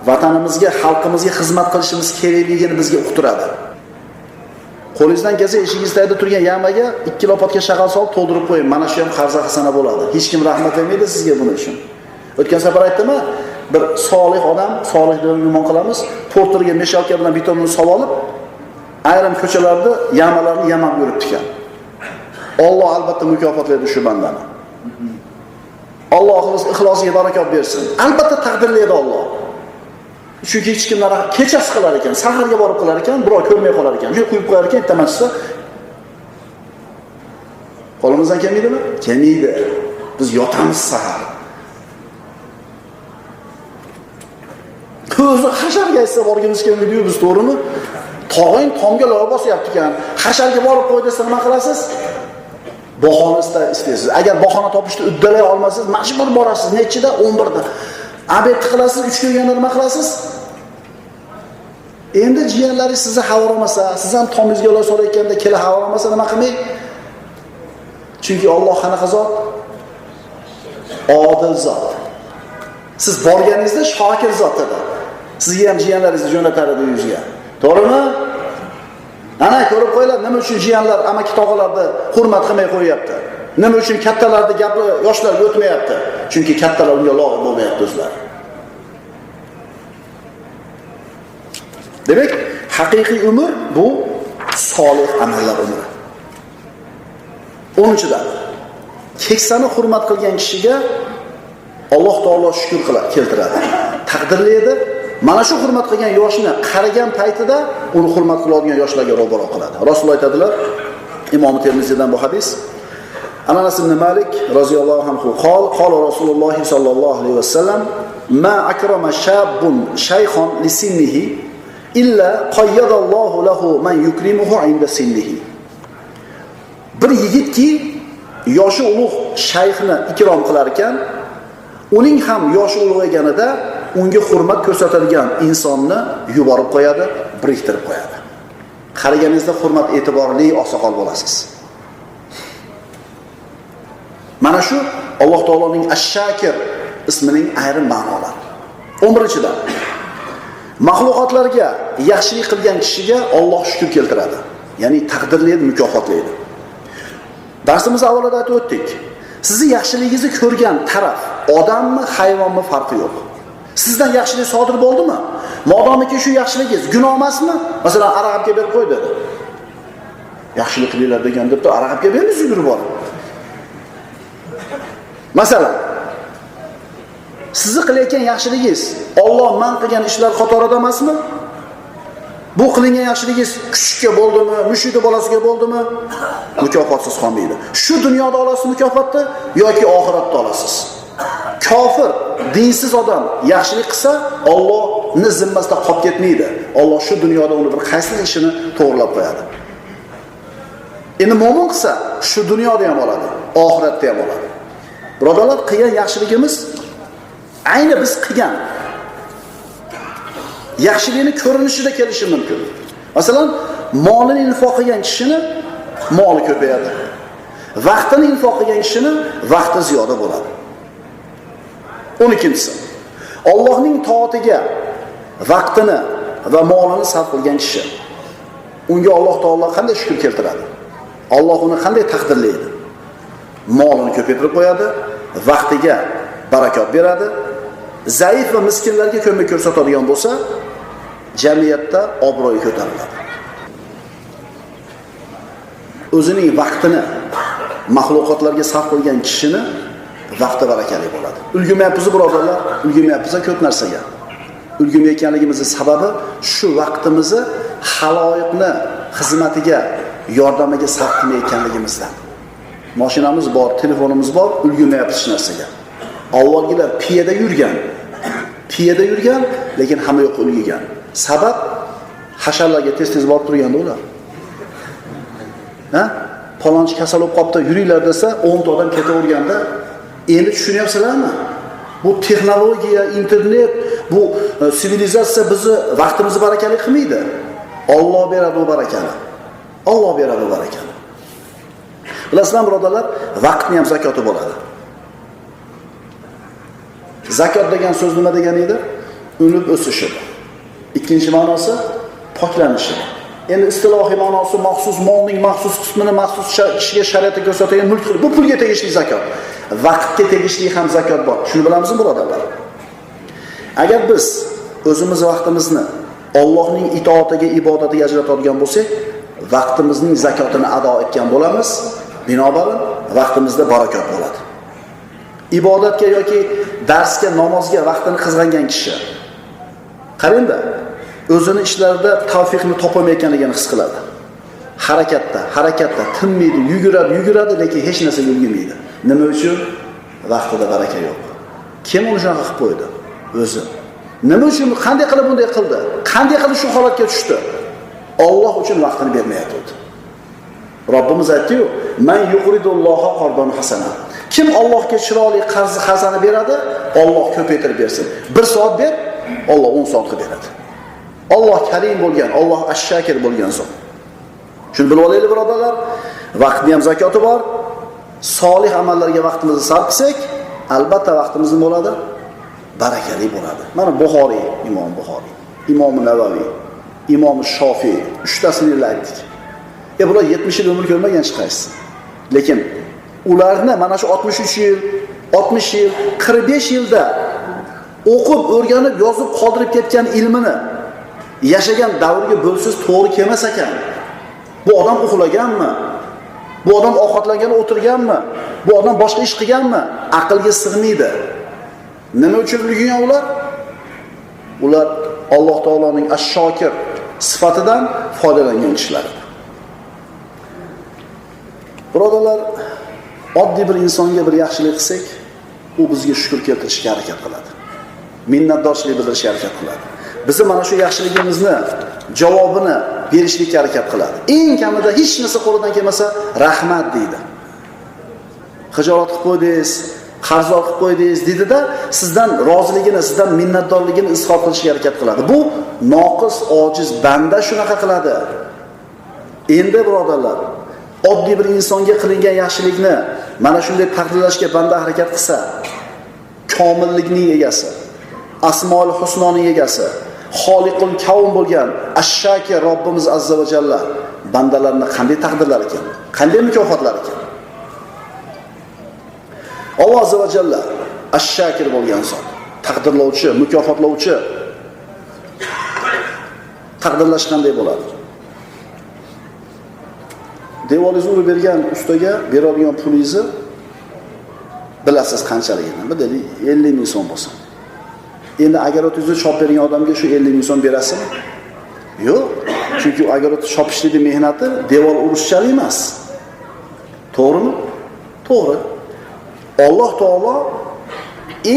A: vatanimizga, xalqimizga xizmat qilishimiz kerakligini bizga uqtiradi. Qo'lingizdan kelsa eshigingizda turgan yamaga 2 lopatga shag'al solib to'ldirib qo'ying. Mana shu ham qarza hasana bo'ladi. Hech kim rahmat bermaydi sizga buning uchun. O'tgan safar aytdimmi? Bir solih odam, solih deb gumon qilamiz, porterga meshalka bilan bitomini solib olib, ayrim ko'chalarda yamalarni yamab yuribdi ekan. Alloh albatta mukofotlaydi shu bandani. Alloh ixlosiga barakot bersin. Albatta taqdirlaydi Alloh. Chunki hech kimlar kechasi qilar ekan, saharga borib qilar ekan, birov ko'rmay qolar ekan. Shuni qo'yib qo'yar ekan, ertamasi qo'limizdan kelmaydimi? Kelmaydi. Biz yotamiz sahar. Ko'zni hasharga aytsa borgimiz kelmaydi biz, to'g'rimi? Tog'ing tomga lava bosyapti ekan. Hasharga borib qo'y desa nima qilasiz? Bahona istaysiz. Agar bahona topishni uddalay olmasangiz, majbur borasiz. Nechida? 11da. Abet qilasiz, 3 kelganda nima qilasiz? Endi jiyanlaringiz sizni xavoramasa, siz ham tomingizga ular so'rayotganda kela xavoramasa nima qilmang? Chunki Alloh qanaqa zot? Odil zot. Siz borganingizda shokir zot edi. Sizga ham jiyanlaringizni jo'natar edi uyingizga. To'g'rimi? Ana ko'rib qo'yinglar, nima uchun jiyanlar amaki tog'alarni hurmat qilmay qo'yapti? Nima uchun kattalarning gapi yoshlarga o'tmayapti? Chunki kattalar unga loyiq bo'lmayapti o'zlari. Demak, haqiqiy umr bu solih amallar umri. 10-dan keksani hurmat qilgan kishiga Alloh taolo shukr keltiradi. Taqdirlaydi. Mana shu hurmat qilgan yoshni qaragan paytida uni hurmat qiladigan yoshlarga ro'baro qiladi. Rasululloh aytadilar, Imom Termiziydan bu hadis. Anas ibn Malik roziyallohu anhu qala Rasululloh sallallohu alayhi vasallam ma akrama shabun shaykhan li sinnihi illa qayyadallohu lahu man yukrimuhu 'inda sinnihi. Bir yigitki yoshi ulug' shayxni ikrom qilar ekan, uning ham yoshi ulg'ayganida unga hurmat ko'rsatadigan insonni yuborib qo'yadi, biriktirib qo'yadi. Qaraganingizda hurmat e'tiborli oqsoqol bo'lasiz. Mana shu Alloh taoloning Ash-Shakir ismining ayrim ma'nolari. 11-dan mahluqotlarga yaxshilik qilgan kishiga Alloh shukr keltiradi. Ya'ni taqdirlaydi, mukofotlaydi. Darsimiz avvalida aytib o'tdik. Sizni yaxshiligingizni ko'rgan taraf odammi, hayvonmi farqi yo'q. Sizdan yaxshilik sodir bo'ldimi? Modomiki shu yaxshiligingiz gunoh emasmi? Masalan, araqqa berib qo'y dedi. Yaxshilik qilinglar degan debda araqqa bermiz yurib borib. Masalan, sizni qilayotgan yaxshiligingiz Alloh man qilgan ishlar qatorida emasmi? Bu qilingan yaxshiligingiz kuchukka bo'ldimi, mushukning bolasiga bo'ldimi? Mukofotsiz qolmaydi. Shu dunyoda olasiz mukofotni yoki oxiratda olasiz. Kofir, dinsiz odam yaxshilik qilsa, Allohning zimmasida qolib ketmaydi. Alloh shu dunyoda uni bir qaysi ishini to'g'rilab qo'yadi. Endi mo'min qilsa, shu dunyoda ham oladi, oxiratda ham oladi. Birodarlar, qilgan yaxshiligimiz ayni biz qilgan yaxshilikni ko'rinishida kelishi mumkin. Masalan, molini infoq qilgan kishini moli ko'payadi. Vaqtini infoq qilgan kishini vaqti ziyoda bo'ladi. 12-si. Allohning toatiga vaqtini va molini sarf qilgan kishi unga Alloh taolo qanday shukr keltiradi? Alloh uni qanday taqdirlaydi? Molini ko'paytirib qo'yadi, vaqtiga barakot beradi. Zaif va miskinlarga ko'mak ko'rsatadigan bo'lsa, jamiyatda obro'yi ko'tariladi. O'zining vaqtini mahluqotlarga sarf qilgan kishini vaqti barakali bo'ladi. Ulgurmayapmiz birodarlar, ulgurmayapmiz ko'p narsaga. Ulgurmayotganligimizning sababi shu vaqtimizni haloyiqni xizmatiga, yordamiga sarf qilmayotganligimizdan. Mashinamiz bor, telefonimiz bor, ulgurmayapmiz hech narsaga. Avvalgilar piyada yurgan, lekin hamma yo'q ulgurgan. Sabab hasharlarga tez-tez borib turganda ular. Palonchi kasal bo'lib qopti, yuringlar desa, 10 ta odam ketaverganda, endi tushunyapsizlarmi? Bu texnologiya, internet, bu sivilizatsiya bizni vaqtimizni barakali qilmaydi. Alloh beradi bu barakani. Alloh beradi bu barakani. Bilasizlar birodarlar, vaqtni ham zakoti bo'ladi. Zakot degan so'z nima degani edi? Unib o'sishi. Ikkinchi ma'nosi poklanishi. Endi istilohiy ma'nosi maxsus molning maxsus qismini maxsus kishiga shariatda ko'rsatilgan mulk, bu pulga tegishli zakot. Vaqtga tegishli ham zakot bor. Shuni bilamizmi birodarlar? Agar biz o'zimiz vaqtimizni Allohning itoatiga, ibodatiga ajratadigan bo'lsak, vaqtimizning zakotini ado etgan bo'lamiz. Binobarin vaqtimizda barakot bo'ladi. ibodatga yoki darsga, namozga vaqtini qizg'angan kishi. Qarangda, o'zini ishlarida tavfiqni topolmayotganligini his qiladi. Harakatda tinmaydi, yuguradi, lekin hech narsaga ulgurmaydi. Nima uchun? Vaqtida baraka yo'q. Kim uni shunaqa qilib qo'ydi? O'zi. Nima uchun, qanday qilib bunday qildi? Qanday qilib shu holatga tushdi? Alloh uchun vaqtini bermayapti. Robbimiz aytdi-ku, "Man yuqridulloha qardan hasana." Kim Allohga chiroyli qarz xazana beradi, Alloh ko'paytirib bersin. 1 soat ber, Alloh 10 soat qilib beradi. Alloh karim bo'lgan, Alloh ash-shakir bo'lgan zot. Shuni bilib olaylik, birodarlar. Vaqtning ham zakoti bor. Solih amallarga vaqtimizni sarf qilsak, albatta vaqtimiz nima bo'ladi? Barakali bo'ladi. Mana Buxoriy, Imom Buxoriy, Imom Navaviy, Imom Shofiy, uchtasini aytdik. Bular 70 yil umr ko'rmagan chiqaysiz. Lekin ularni mana shu 63 yil, 60 yil, 45 yilda o'qib, o'rganib, yozib qoldirib ketgan ilmini yashagan davrga bo'lsiz to'g'ri kelmas ekan. Bu odam uxlaganmi? Bu odam ovqatlangani o'tirganmi? Bu odam boshqa ish qilganmi? Aqlga sig'maydi. Nima uchun ulgurgan ular? Ular Alloh taoloning ash-shokir sifatidan foydalangan kishilar. Birodarlar, oddiy bir insonga bir yaxshilik qilsak, u bizga shukr keltirishga harakat qiladi. Minnatdorchilik bildirishga harakat qiladi. Bizni mana shu yaxshiligimizni javobini berishlikka harakat qiladi. Eng kamida hech narsa qo'lidan kelmasa, rahmat deydi. Xijolat qilib qo'ydingiz, qarzdor qilib qo'ydingiz dedi-da, sizdan roziligini, sizdan minnatdorligini izhor qilishga harakat qiladi. Bu noqis, ojiz banda shunaqa qiladi. Endi birodarlar, oddiy bir insonga qilingan yaxshilikni mana shunday taqdirlashga banda harakat qilsa, komillikning egasi, Asmoul Husnoning egasi, Xoliqul Kavn bo'lgan Ash-Shakir Robbimiz azza va jalla bandalarni qanday taqdirlar ekan, qanday mukofotlar ekan. Alloh azza va jalla Ash-Shakir bo'lgan zot, taqdirlovchi, mukofotlovchi. Taqdirlash qanday bo'ladi? Devolingizni urib bergan ustaga beradigan pulingizni bilasiz qanchaligini. Deylik 50 ming so'm bo'lsin. Endi agar o'zingizni chop bergan odamga shu 50 ming so'm berasizmi? Yo'q. Chunki agar chopishlikning mehnati devor urishchalik emas. To'g'rimi? To'g'ri. Alloh taolo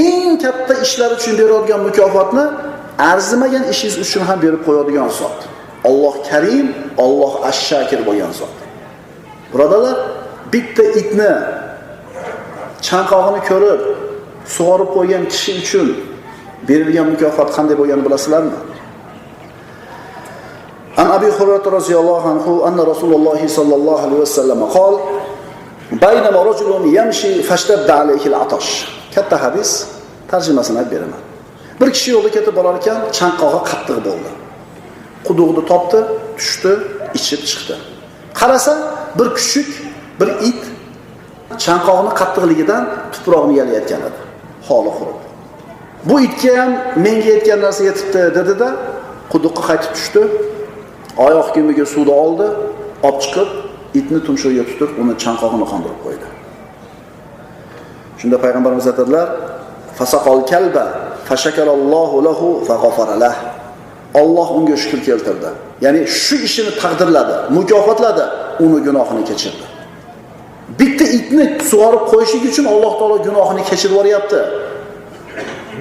A: eng katta ishlar uchun beradigan mukofotni arzimagan ishingiz uchun ham berib qo'yadigan zot. Alloh Karim, Alloh Ash-Shakir bo'lgan zot. Birodarlar, bitta itni chanqog'ini ko'rib sug'orib qo'ygan kishi uchun berilgan mukofot qanday bo'lganini bilasizlarmi? An Abi Hurayra roziyallohu anhu anna Rasululloh sallallohu alayhi vasallam qol baynama rajulun yamshi fashtadda alayhi al-atash. Katta hadis, tarjimasini aytib beraman. Bir kishi yo'lda ketib borar ekan, chanqog'i qattiq bo'ldi. Quduqni topdi, tushdi, ichib chiqdi. Qarasa, bir kuchuk, bir it chanqog'ini qattiqligidan tuproqni yalayotgan edi. Holi qurib. Bu itga ham menga yetgan narsa yetibdi dedi-da, quduqqa qaytib tushdi. Oyoq kiyimiga suvni oldi, olib chiqib, itni tumshug'iga tutib, uni chanqog'ini qondirib qo'ydi. Shunda payg'ambarimiz aytadilar: "Fasaqal kalba, fashakarallohu lahu fa ghafara lah." Alloh unga shukr keltirdi. Ya'ni shu ishini taqdirladi, mukofotladi, uni gunohini kechirdi. Bitta itni sug'orib qo'yishlik uchun Alloh taolo gunohini kechirib yuboryapti.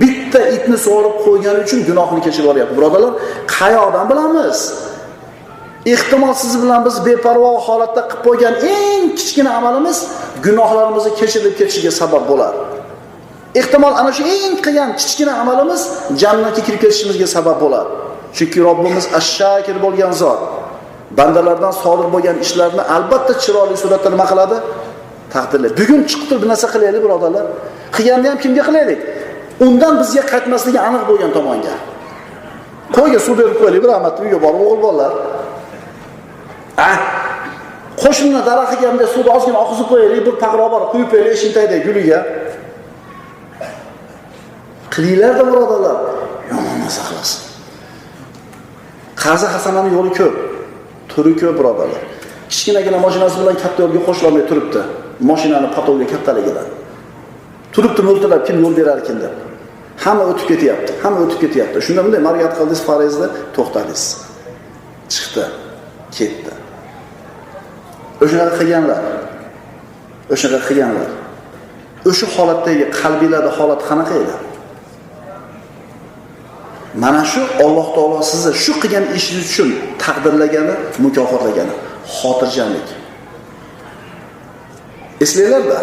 A: Bitta itni sug'orib qo'ygani uchun gunohini kechirib yuboryapti. Birodarlar, qayoqdan bilamiz? Ehtimol siz bilan biz beparvo holatda qilib qo'ygan eng kichkina amalimiz gunohlarimizni kechirilib ketishiga sabab bo'lar. Ehtimol ana shu eng qilgan kichkina amalimiz jannatga kirib ketishimizga sabab bo'lar. Chunki Robbimiz Ash-Shakir bo'lgan zot. Bandalardan sodir bo'lgan ishlarni albatta chiroyli suratda nima qiladi? Taqdirlaydi. Bugun chiqib bir narsa qilaylik, birodarlar. Qilganda ham kimga qilaylik? Undan bizga qaytmasligi aniq bo'lgan tomonga. Qo'yga suv berib qo'yaylik, bir rahmat uyga borib o'g'il bolalar. Qo'shnilar daraxtiga ham suvni ozgina oqizib qo'yaylik, bir paqro bor, quyib qo'yaylik shintayda guliga. Qilinglar-da birodarlar. Yomon narsa qilasiz. Qarzi hasananing yo'li ko'p, turi ko'p birodarlar. Kichkinagina mashinasi bilan katta yo'lga qo'shilmay turibdi. Mashinani patolga kattaligidan. Turibdi mo'ltirab kim yo'l berar ekan deb. Hamma o'tib ketyapti. Hamma o'tib ketyapti. Shunda bunday mariyat qildingiz, farazda to'xtadingiz. Chiqdi, ketdi. O'shanaqa qilganlar. O'sha holatdagi qalbingizda holat qanaqa edi? Mana shu Alloh taolo sizni shu qilgan ishingiz uchun taqdirlagani, mukofotlagani xotirjamlik. Eslanglar-da.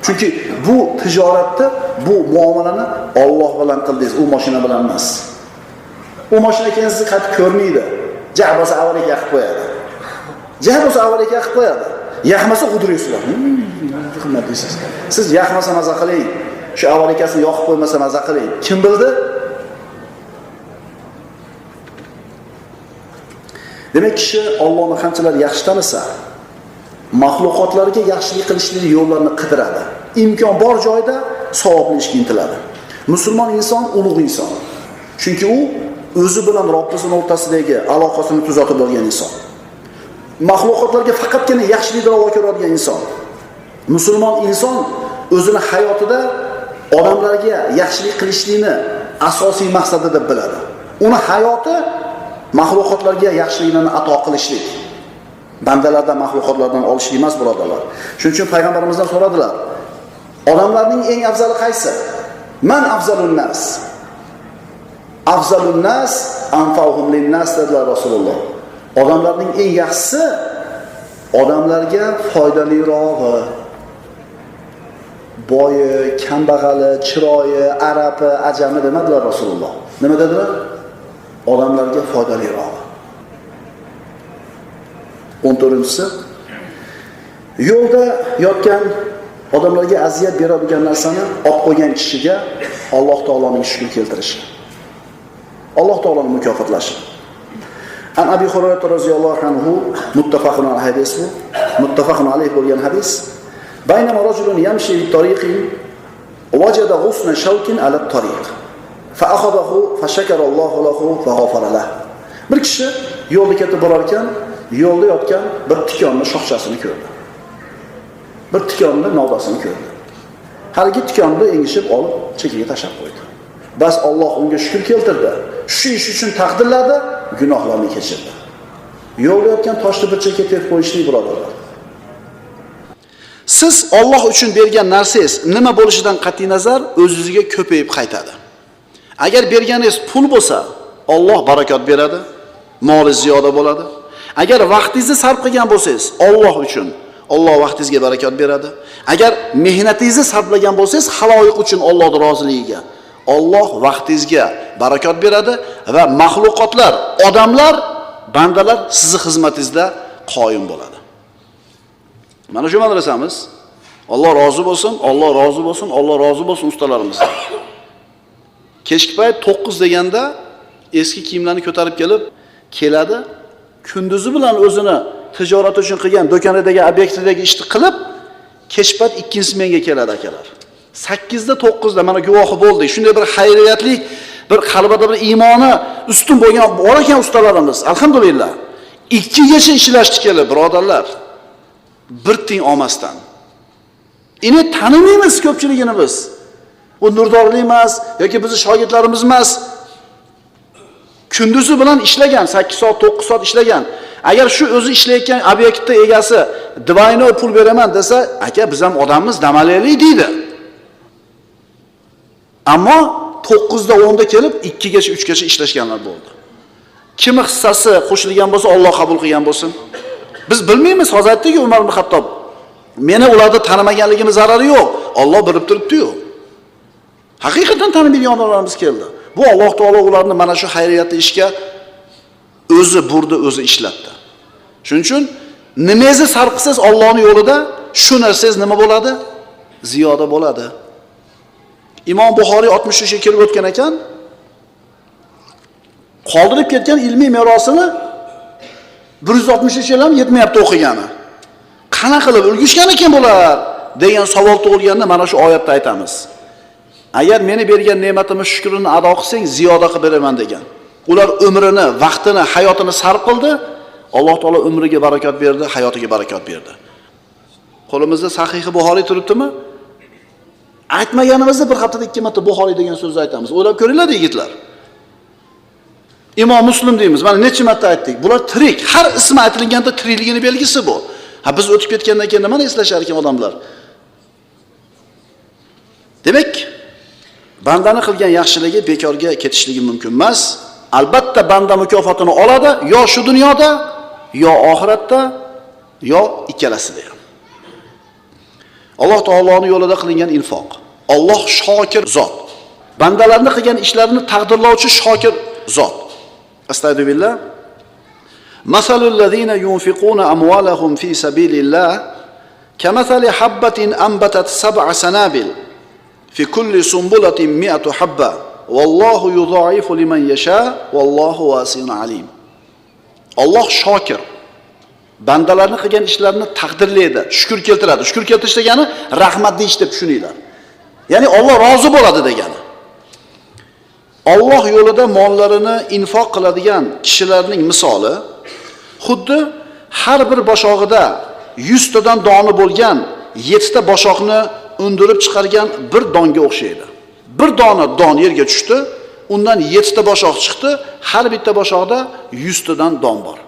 A: Chunki bu tijoratda bu muomalani Alloh bilan qildingiz, u mashina bilan emas. U mashina keyin sizni qaytib ko'rmaydi. Jahbosa avvaliga yaqib qo'yadi. Yaxmasa quduraysizlar. Xizmat deysiz. Siz yaxmasa maza qiling. Shu avvalikasini yoqib qo'ymasa maza qiling. Kim bildi? Demak, kishi Allohni qanchalar yaxshi tanisa, mahluqotlarga yaxshilik qilishning yo'llarini qidiradi. Imkon bor joyda savobli ishga intiladi. Musulmon inson ulug' inson. Chunki u o'zi bilan Robbisining o'rtasidagi aloqasini tuzatib olgan inson. Mahluqotlarga faqatgina yaxshilik ravo ko'radigan inson. Musulmon inson o'zini hayotida odamlarga yaxshilik qilishlikni asosiy maqsadi deb biladi. Uni hayoti mahluqotlarga yaxshilikni ato qilishlik. Bandalardan, mahluqotlardan olishlik emas, birodarlar. Shuning uchun payg'ambarimizdan so'radilar: odamlarning eng afzali qaysi? Man afzalun nas. Afzalun nas anfa'uhum lin-nas dedilar Rasululloh. Odamlarning eng yaxshisi odamlarga foydalirog'i. Boyi, kambag'ali, chiroyi, arabi, ajami demadilar Rasululloh. Nima dedilar? Odamlarga foydalirog'i. 14-si yo'lda yotgan odamlarga aziyat beradigan narsani olib qo'ygan kishiga Alloh taoloning shukr keltirishi. Alloh taoloning mukofotlashi. An Abi Hurayra roziyallohu anhu muttafaqun alayhi hadis bu. Muttafaqun alayhi bo'lgan hadis. Baynama rajulun yamshi bi tariqin wajada ghusna shawkin ala at-tariq. Fa akhadahu fa shakara Allahu lahu fa ghafara lahu. Bir kishi yo'lda ketib borar ekan, yo'lda yotgan bir tikonning shoxchasini ko'rdi. Bir tikonning novdasini ko'rdi. Haligi tikonni engishib olib, chekiga tashlab qo'ydi. Bas Alloh unga shukr keltirdi. Shu ish uchun taqdirladi, gunohlarni kechirdi. Yo'lda yotgan toshni bir chekka tepib qo'yishlik, birodarlar. Siz Alloh uchun bergan narsangiz nima bo'lishidan qat'iy nazar o'zingizga ko'payib qaytadi. Agar berganingiz pul bo'lsa, Alloh barakot beradi, moli ziyoda bo'ladi. Agar vaqtingizni sarf qilgan bo'lsangiz, Alloh uchun, Alloh vaqtingizga barakot beradi. Agar mehnatingizni sarflagan bo'lsangiz, haloyiq uchun Allohning roziligiga, Alloh vaqtingizga barakot beradi va mahluqotlar, odamlar, bandalar sizning xizmatingizda qoyim bo'ladi. Mana shu madrasamiz. Alloh rozi bo'lsin, Alloh rozi bo'lsin, Alloh rozi bo'lsin ustalarimizdan. Kechki payt 9 deganda eski kiyimlarni ko'tarib keladi. Kunduzi bilan o'zini tijorat uchun qilgan do'konidagi obyektidagi ishni qilib, kechpat 2-smenga keladi akalar. 8da 9da mana guvohi bo'ldik. Shunday bir xayriyatlik, bir qalbida bir iymoni ustun bo'lgan bor ekan ustalarimiz. Alhamdulillah. 2gacha ishlashdi kelib, birodarlar. Bir tiyin olmasdan. Ini tanimaymiz ko'pchiligini biz. Bu nurdorlik emas yoki bizning shogirdlarimiz emas. Kunduzi bilan ishlagan, 8 soat, 9 soat ishlagan. Agar shu o'zi ishlayotgan obyektda egasi divayno pul beraman desa, aka biz ham odammiz, damalaylik deydi. Ammo 9da 10da kelib 2gacha 3gacha ishlashganlar bo'ldi. Kimi hissasi qo'shilgan bo'lsa, Alloh qabul qilgan bo'lsin. Biz bilmaymiz, hozir aytdiki Umar ibn Xattob. Meni ularni tanimaganligimiz zarari yo'q. Alloh bilib turibdi-yu. Haqiqatan tanimaydigan odamlarimiz keldi. Bu Alloh taolo ularni mana shu xayriyatli ishga o'zi burdi, o'zi ishlatdi. Shuning uchun nimangizni sarf qilsangiz Allohning yo'lida, shu narsangiz nima bo'ladi? Ziyoda bo'ladi. Imom Buxoriy 63 ga kirib o'tgan ekan, qoldirib ketgan ilmiy merosini 163 yil ham yetmayapti o'qigani. Qanaqa qilib ulgishgan ekan bular degan savol tug'ilganda mana shu oyatda aytamiz. Agar meni bergan ne'matimning shukrini ado qilsang, ziyoda qilib beraman degan. Ular umrini, vaqtini, hayotini sarf qildi. Alloh taolo umriga barakot berdi, hayotiga barakot berdi. Qo'limizda Sahih Buxoriy turibdimi? Aytmaganimizda bir haftada 2 marta Buxoriy degan so'zni aytamiz. O'ylab ko'ringlar yigitlar. Imom Muslim deymiz. Mana necha marta aytdik. Bular tirik. Har ismi aytilganda tirikligini belgisi bu. Ha biz o'tib ketgandan keyin nimani eslashar ekan odamlar? Demak, bandani qilgan yaxshiligi bekorga ketishligi mumkin emas. Albatta banda mukofotini oladi, yo shu dunyoda, yo oxiratda, yo ikkalasida ham. Alloh taoloning yo'lida qilingan infoq. Alloh shokir zot. Bandalarni qilgan ishlarini taqdirlovchi shokir zot. Astagfirullah. Masalul ladzina yunfiquna amwalahum fi sabilillah kamathali habatin anbatat sab'a sanabil fi kulli sumbulatin 100 habba wallahu yudha'ifu liman yasha wallahu wasi'un alim. Alloh shokir. Bandalarni qilgan ishlarini taqdirlaydi, shukr keltiradi. Shukr keltirish degani rahmat deyish deb tushuninglar. Ya'ni Alloh rozi bo'ladi degani. Alloh yo'lida mollarini infoq qiladigan kishilarning misoli xuddi har bir boshog'ida 100 tadan doni bo'lgan 7 ta boshoqni undirib chiqargan bir donga o'xshaydi. Bir dona don yerga tushdi, undan 7 ta boshoq chiqdi, har bitta boshoqda 100 tadan don bor.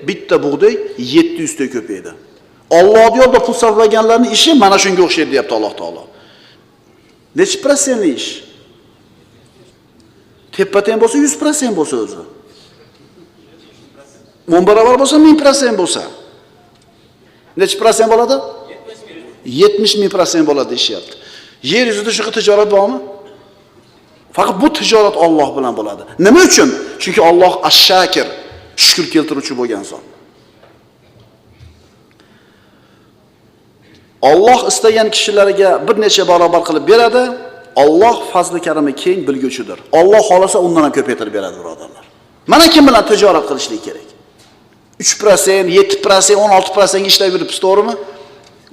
A: Bitta bug'doy 700 ta ko'paydi. Alloh yo'lida pul sarflaganlarning ishi mana shunga o'xshaydi, deyapti Alloh taolo. Necha prosentli ish? Teppa-teng bo'lsa 100% bo'lsa o'zi. 10 barobar bo'lsa 1000% bo'lsa. Necha prosent bo'ladi? 70,000% bo'ladi deyapti. Yer yuzida shunaqa tijorat bormi? Faqat bu tijorat Alloh bilan bo'ladi. Nima uchun? Chunki Alloh ash-shakir, shukr keltiruvchi bo'lgan zot. Alloh istagan kishilarga bir necha barobar qilib beradi. Alloh fazli karami keng bilguchidir. Alloh xolasa undan ham ko'paytirib beradi, birodarlar. Mana kim bilan tijorat qilishlik kerak? 3%, 7%, 16% ishlab yuribsiz, to'g'rimi?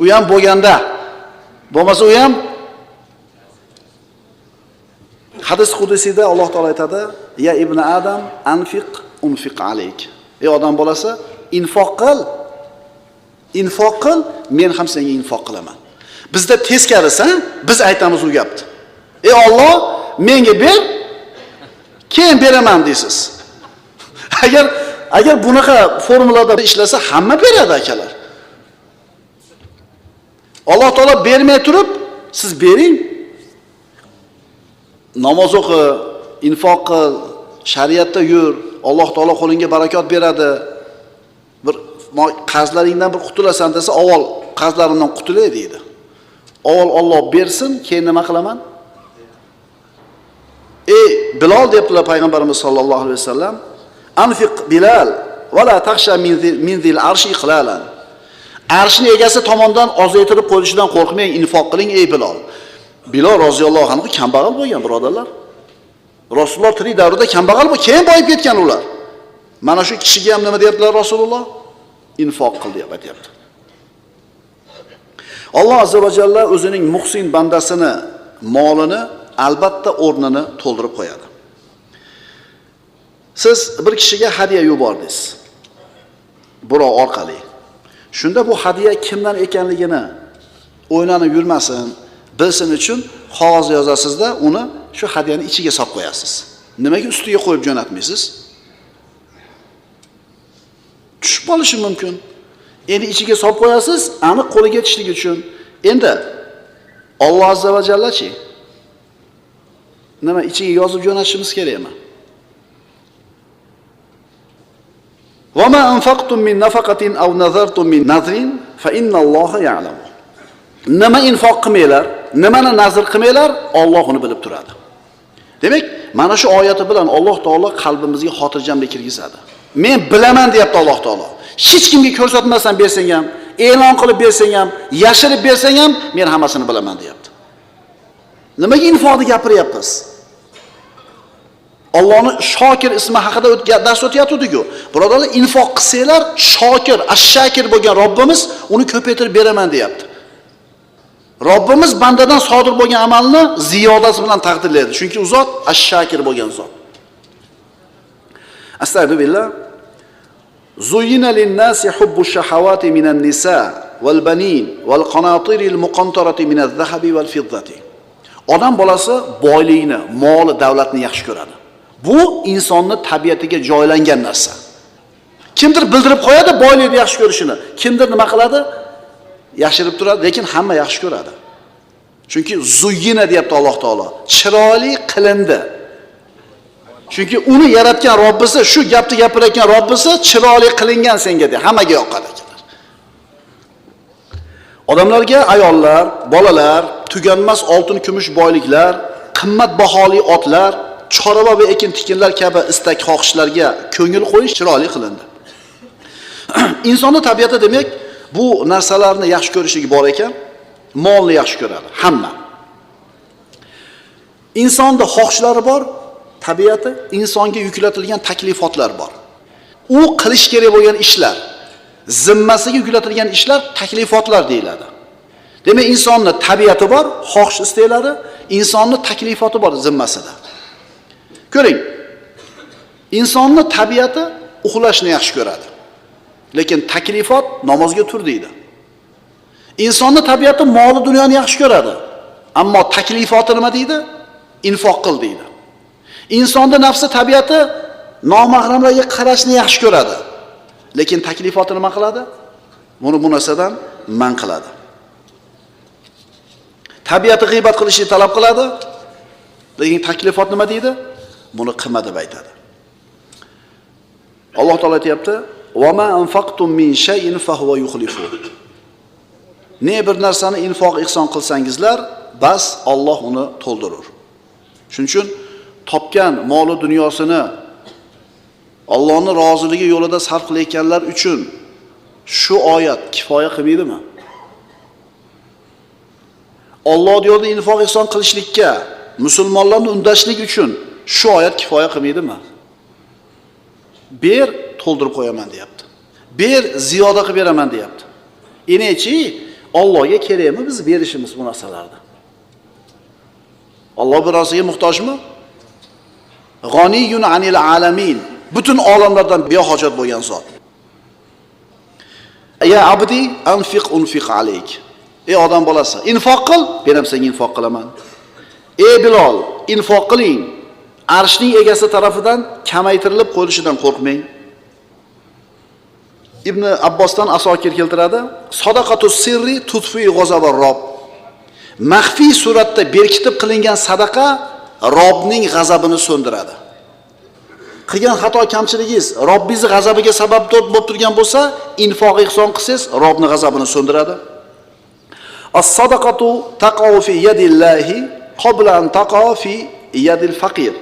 A: U ham bo'lganda. Bo'lmasa u ham hadis qudusiyda Alloh taolo aytadi: "Ya ibn Adam, anfiq unfiq alayk." Ey odam bolasi, infoq qil. Infoq qil, men ham senga infoq qilaman. Bizda teskarisi, biz aytamiz u gapni. Ey Alloh, menga ber, keyin beraman deysiz. Agar bunaqa formulada ishlasa hamma beradi akalar. Alloh taolo bermay turib, siz bering. Namoz o'qi, infoq qil, shariatda yur, Alloh taolo qo'lingga barakot beradi. Bir qarzlaringdan bir qutulasan desa, avval qarzlarimdan qutulay deydi. Avval Alloh bersin, keyin nima qilaman? Ey Bilal debdilar payg'ambarimiz sollallohu alayhi vasallam, anfiq Bilal va la takhsha min zil arshi iqlalan. Arshning egasi tomonidan ozaytirib qo'yilishidan qo'rqmang, infoq qiling ey Bilal. Bilal roziyallohu anhu kambag'al bo'lgan, birodarlar. Rasululloh tirik davrida kambag'al bo'lib, keyin boyib ketgan ular. Mana shu kishiga ham nima deyaptilar Rasululloh? Infoq qil deb aytayapti. Alloh azza va jalla o'zining muhsin bandasini molini albatta o'rnini to'ldirib qo'yadi. Siz bir kishiga hadiya yubordingiz. Birov orqali. Shunda bu hadiya kimdan ekanligini o'ylanib yurmasin, bilsin uchun qog'oz yozasizda, uni shu hadiyani ichiga solib qo'yasiz. Nimaga ustiga qo'yib jo'natmaysiz? Tushib qolishi mumkin. Endi ichiga solib qo'yasiz, aniq qo'liga yetishligi uchun. Endi Alloh azza va jallachi nima ichiga yozib jo'natishimiz kerakmi? Va ma anfaqtum min nafaqatin aw nazartum min nazrin fa innalloha ya'lamu. Nima infoq qilmanglar, nimani nazr qilmanglar, Alloh uni bilib turadi. Demak, mana shu oyati bilan Alloh taolo qalbimizga xotirjamlik kirgizadi. Men bilaman deyapti Alloh taolo. Hech kimga ko'rsatmasdan bersang ham, e'lon qilib bersang ham, yashirib bersang ham, men hammasini bilaman deyapti. Nimaga infoqni gapiryapmiz? Allohning Shokir ismi haqida dars o'tyapti-ku. Birodarlar, infoq qilsanglar, Shokir, ash-shakir bo'lgan Robbimiz uni ko'paytirib beraman deyapti. Robbimiz bandadan sodir bo'lgan amalni ziyodasi bilan taqdirlaydi. Chunki u zot ash-shakir bo'lgan zot. Astagfirullah. Zuyyina lin-nasi hubbu shahawati minan nisa val banin val qanatiril muqantarati min az-zahabi val fiddati. Odam bolasi boylikni, moli, davlatni yaxshi ko'radi. Bu insonning tabiatiga joylangan narsa. Kimdir bildirib qo'yadi boylikni yaxshi ko'rishini. Kimdir nima qiladi? Yashirib turadi, lekin hamma yaxshi ko'radi. Chunki zuyyina deyapti Alloh taolo. Chiroyli qilindi. Chunki uni yaratgan Robbisi, shu gapni gapirayotgan Robbisi chiroyli qilingan senga deb hammaga yoqadi ekanlar. Odamlarga ayollar, bolalar, tuganmas oltin, kumush boyliklar, qimmatbaholi otlar, chorva va ekin-tikinlar kabi istak xohishlarga ko'ngil qo'yish chiroyli qilindi. Insonning tabiati demak, bu narsalarni yaxshi ko'rishligi bor ekan, molni yaxshi ko'radi hamma. Insonda xohishlari bor, tabiati, insonga yuklatilgan taklifotlar bor. U qilish kerak bo'lgan ishlar, zimmasiga yuklatilgan ishlar taklifotlar deyiladi. Demak, insonning tabiati bor, xohish isteklari, insonning taklifoti bor zimmasida. Ko'ring. Insonning tabiati uxlashni yaxshi ko'radi. Lekin taklifot namozga tur deydi. Insonning tabiati moli dunyoni yaxshi ko'radi. Ammo taklifoti nima deydi? Infoq qil deydi. Insonning nafsi tabiati nomahramlarga qarashni yaxshi ko'radi. Lekin taklifoti nima qiladi? Buni bu narsadan man qiladi. Tabiati g'iybat qilishni talab qiladi. Lekin taklifot nima deydi? Buni qilma deb aytadi. Alloh taolo aytayapti: "Va ma anfaqtum min shay'in fa huwa yukhlifu." Ne bir narsani infoq ihson qilsangizlar, bas Alloh uni to'ldirur. Shuning uchun topgan moli dunyosini Allohning roziligi yo'lida sarf qilayotganlar uchun shu oyat kifoya qilmaydimi? Alloh yo'lida infoq ihson qilishlikka, musulmonlarni undashlik uchun shu oyat kifoya qilmaydimi? Ber, to'ldirib qo'yaman deyapti. Ber, ziyoda qilib beraman deyapti. Enechi Allohga kerakmi biz berishimiz bu narsalarni? Alloh birosiga muhtojmi? G'aniyun anil alamin. Butun olamlardan behojat bo'lgan zot. Ya abdi anfiq unfiq alayk. Ey odam bolasi, infoq qil, men ham senga infoq qilaman. Ey Bilol, infoq qiling. Arshning egasi tarafidan kamaytirilib qo'yilishidan qo'rqmang. Ibn Abbosdan Asokir keltiradi. Sadaqatus sirri tutfi g'azabar rob. Maxfiy suratda berkitib qilingan sadaqa Robbning g'azabini so'ndiradi. Qilgan xato kamchiligingiz Robbingiz g'azabiga sabab bo'lib turgan bo'lsa, infoq ihson qilsangiz, Robbning g'azabini so'ndiradi. As-sadaqatu taqa'u fi yadillahi qabla an taqa'a fi yadil faqir.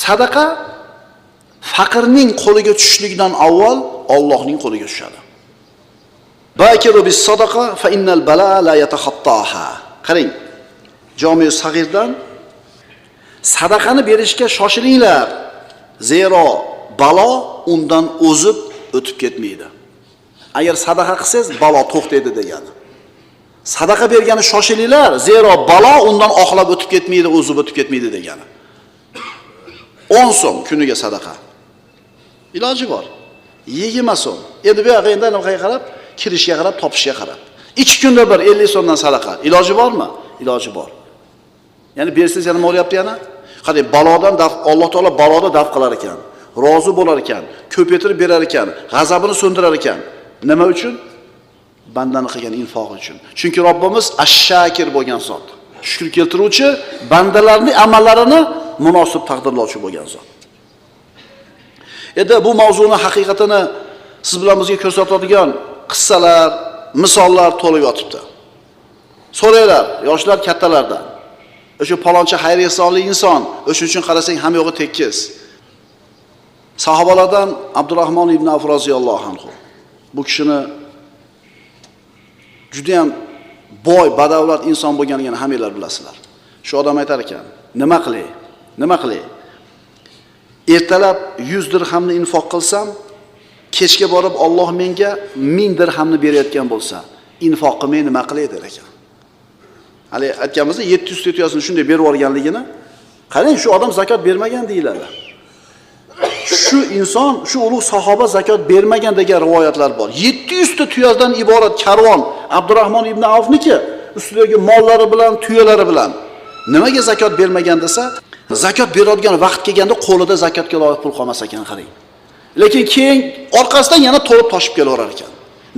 A: Sadaqa faqirning qo'liga tushishlikdan avval Allohning qo'liga tushadi. Bakiru bis sadaqa fa innal bala la yatakhattaha. Qarang, Jami' Sag'irdan sadaqani berishga shoshilinglar, zero balo undan o'zib o'tib ketmaydi. Agar sadaqa qilsangiz, balo to'xtaydi degani. Sadaqa bergani shoshilinglar, zero balo undan oqlab o'tib ketmaydi, o'zib o'tib ketmaydi degani. 10 so'm kuniga sadaqa. Iloji bor. 20 so'm. Endi bu yoqda endi nimaga qarab, kirishga qarab, topishga qarab. 2 kunda bir 50 so'mdan sadaqa. Iloji bormi? Iloji bor. Ya'ni bersangiz yana nima bo'lyapti yana? Qarang, balodan Alloh taolo baloda daf qilar ekan, rozi bo'lar ekan, ko'paytirib berar ekan, g'azabini so'ndirar ekan. Nima uchun? Bandani qilgan infoq uchun. Chunki Robbimiz ash-shakir bo'lgan zot. Shukr keltiruvchi, bandalarning amallarini munosib taqdirlovchi bo'lgan zot. Endi bu mavzuni haqiqatini siz bilan bizga ko'rsatadigan qissalar, misollar to'lib yotibdi. So'raylar, yoshlar kattalardan. O'sha palonchi xayriya sonli inson, o'sha uchun qarasang ham yo'g'i tekis. Sahobalardan Abdurrahmon ibn Avf roziyallohu anhu. Bu kishini juda ham boy, badavlat inson bo'lganligini hammalar bilasizlar. Shu odam aytar ekan, nima qilay? Nima qilay? Ertalab 100 dirhamni infoq qilsam, kechga borib Alloh menga 1000 dirhamni berayotgan bo'lsa, infoq qilmay nima qilay der ekan. Hali aytganimizda 700 tetyosini shunday berib yuborganligini, qarang, shu odam zakot bermagan deyiladi. Shu inson, shu ulug' sahoba zakot bermagan degan rivoyatlar bor. 700 ta tuyadan iborat karvon Abdurrahmon ibn Avfniki ustidagi mollari bilan, tuyalari bilan nimaga zakot bermagan desa, zakot beradigan vaqt kelganda qo'lida zakotga loyiq pul qolmas ekan, qarang. Lekin keyin orqasidan yana to'lib toshib kelaverar ekan.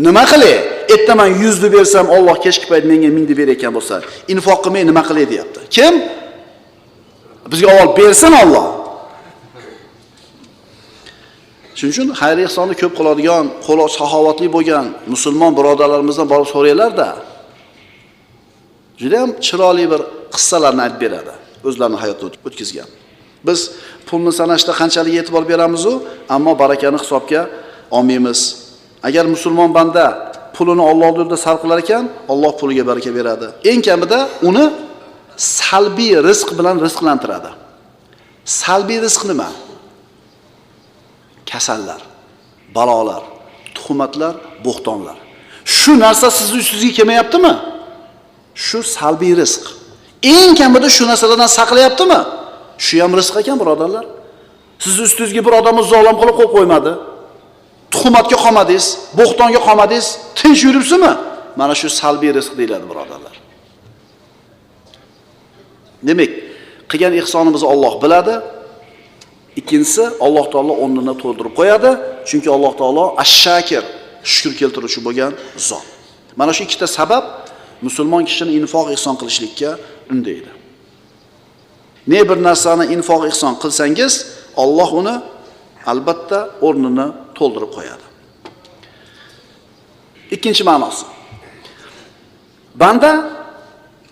A: Nima qilay? Ertaman 100 ni bersam Alloh kechki payt menga 1000 ni berayotgan bo'lsa, infoq qilmay nima qilay deyapti. Kim? Bizga avval bersin Alloh. Shuning uchun xayr ihsonni ko'p qiladigan, qo'li saxovatli bo'lgan musulmon birodarlarimizdan borib so'raylar-da. Juda ham chiroyli bir qissalarni aytib beradi, o'zlarining hayotda o'tkazgan. Biz pulni sanashda qanchalik e'tibor beramiz-u, ammo barakani hisobga olmaymiz. Agar musulmon banda pulini Alloh yo'lida sarf qilar ekan, Alloh puliga baraka beradi. Eng kamida uni salbiy rizq bilan rizqlantiradi. Salbiy rizq nima? Kasallar, balolar, tuhmatlar, bo'xtonlar. Shu narsa sizni ustingizga kelmayaptimi? Shu salbiy rizq. Eng kamida shu narsalardan saqlayaptimi? Shu ham rizq ekan, birodarlar. Siz ustingizga bir odamni zolim qilib qo'yib qo'ymadi. Tuhmatga qolmadingiz, bo'xtonga qolmadingiz, tinch yuribsizmi? Mana shu salbiy rizq deyiladi, birodarlar. Demak, qilgan ihsonimizni Alloh biladi. Ikkinchisi, Alloh taolo o'rnini to'ldirib qo'yadi, chunki Alloh taolo ash-shakir, shukr keltiruvchi bo'lgan zot. Mana shu ikkita sabab musulmon kishini infoq ihson qilishlikka undaydi. Ne bir narsani infoq ihson qilsangiz, Alloh uni albatta o'rnini to'ldirib qo'yadi. Ikkinchi ma'nosi. Banda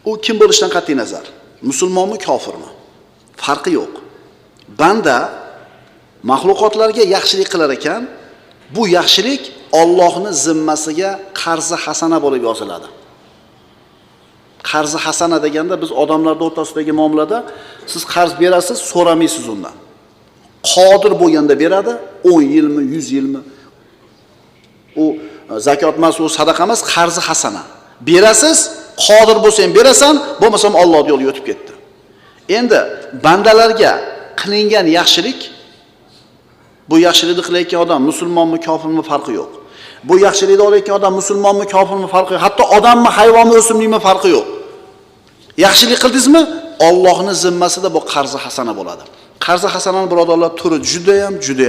A: u kim bo'lishidan qat'iy nazar, musulmonmi, kofirmi? Farqi yo'q. Banda mahluqotlarga yaxshilik qilar ekan, bu yaxshilik Allohning zimmasiga qarzi hasana bo'lib yoziladi. Qarzi hasana deganda biz odamlar o'rtasidagi muomalada siz qarz berasiz, so'ramaysiz undan. Qodir bo'lganda beradi, 10 yilmi, 100 yilmi. U zakot emas, u sadaqa emas, qarzi hasana. Berasiz, qodir bo'lsang berasan, bo'lmasam Alloh yo'liga o'tib ketdi. Endi bandalarga qilingan yaxshilik, bu yaxshilikni qilayotgan odam musulmonmi, kofirmi farqi yo'q. Bu yaxshilikni olayotgan odam musulmonmi, kofirmi farqi yo'q. Hatto odammi, hayvonmi, o'simlikmi farqi yo'q. Yaxshilik qildingizmi, Allohning zimmasida bu qarzi hasana bo'ladi. Qarzi hasananing birodarlar turi juda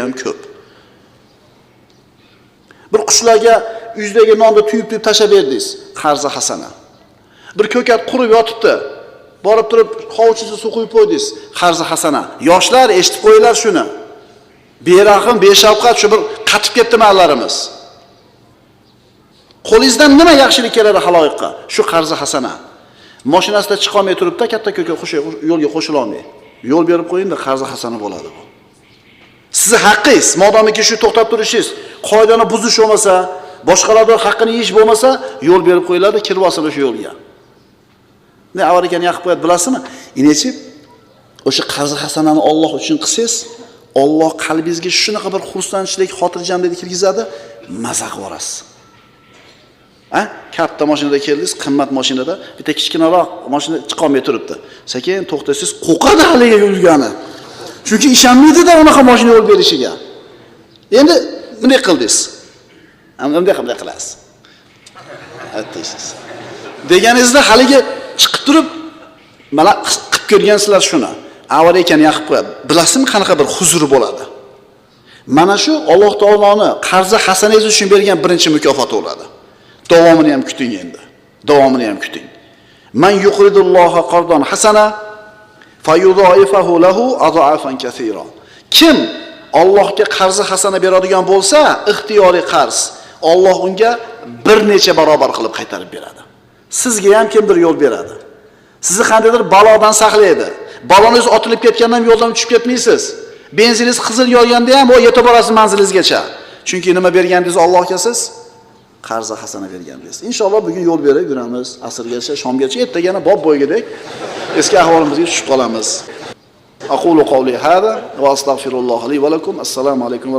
A: ham ko'p. Bir qushlarga yuzdagi nonni tuyib tashlab berdingiz, qarzi hasana. Bir ko'kat qurib yotibdi, borib turib hovuchisiga suv quyib qo'ydingiz, qarzi hasana. Yoshlar eshitib qo'yinglar shuni. Berahim, beshafqat shu bir qatib ketdi mallarimiz. Qo'lingizdan nima yaxshilik keladi haloyiqqa? Shu qarzi hasana. Mashinasida chiqolmay turibdi, katta ko'ka yo'lga qo'shila olmay. Yo'l berib qo'ying-da, qarzi hasana bo'ladi bu. Sizni haqqingiz, modomiki shu to'xtab turishingiz, qoidani buzish bo'lmasa, boshqalarning haqqini yeyish bo'lmasa, yo'l berib qo'yiladi, kirib olsin o'sha yo'lga. Ne avar ekan yaqib qo'yadi, bilasizmi? Inechib o'sha qarzi hasanani Alloh uchun qilsangiz, Alloh qalbingizga shunaqa bir xursandchilik, xotirjamlik kirgizadi, maza qilasiz. Katta mashinada keldingiz, qimmat mashinada, bitta kichkinaroq mashina chiqolmay turibdi. Sekin to'xtasiz, qo'qadi haliga yurgani. Chunki ishonmaydi-da unaqa mashina yo'l berishiga. Endi bunday qildingiz. Bunday qilasiz. Aytdingiz. Deganingizda haliga chiqib turib, mana qilib ko'rgansizlar shuni. Avval ekan yaqib qo'yadi. Bilasizmi qanaqa bir huzuri bo'ladi? Mana shu Alloh taoloning qarzi hasanangiz uchun bergan birinchi mukofoti bo'ladi. Davomini ham kuting endi. Davomini ham kuting. Man yuqridulloha qardan hasana fayudaifahu lahu adha'afan kaseera. Kim Allohga qarzi hasana beradigan bo'lsa, ixtiyoriy qarz, Alloh unga bir necha barobar qilib qaytarib beradi. Sizga ham kimdir yo'l beradi. Sizni qandaydir balodan saqlaydi. Balongiz otilib ketgandan yo'ldan tushib ketmaysiz. Benziningiz qizil yog'ganda ham o yetib borasiz manzilingizgacha. Chunki nima berganingiz Allohga siz qarzi hasana bergansiz. Inshaalloh bugun yo'l berib yuramiz, asrgacha, shomgacha, ertagina bob bo'ygidek eski ahvolimizga tushib qolamiz. Aqulu qawli hada va astagfirulloh li va lakum. Assalomu alaykum.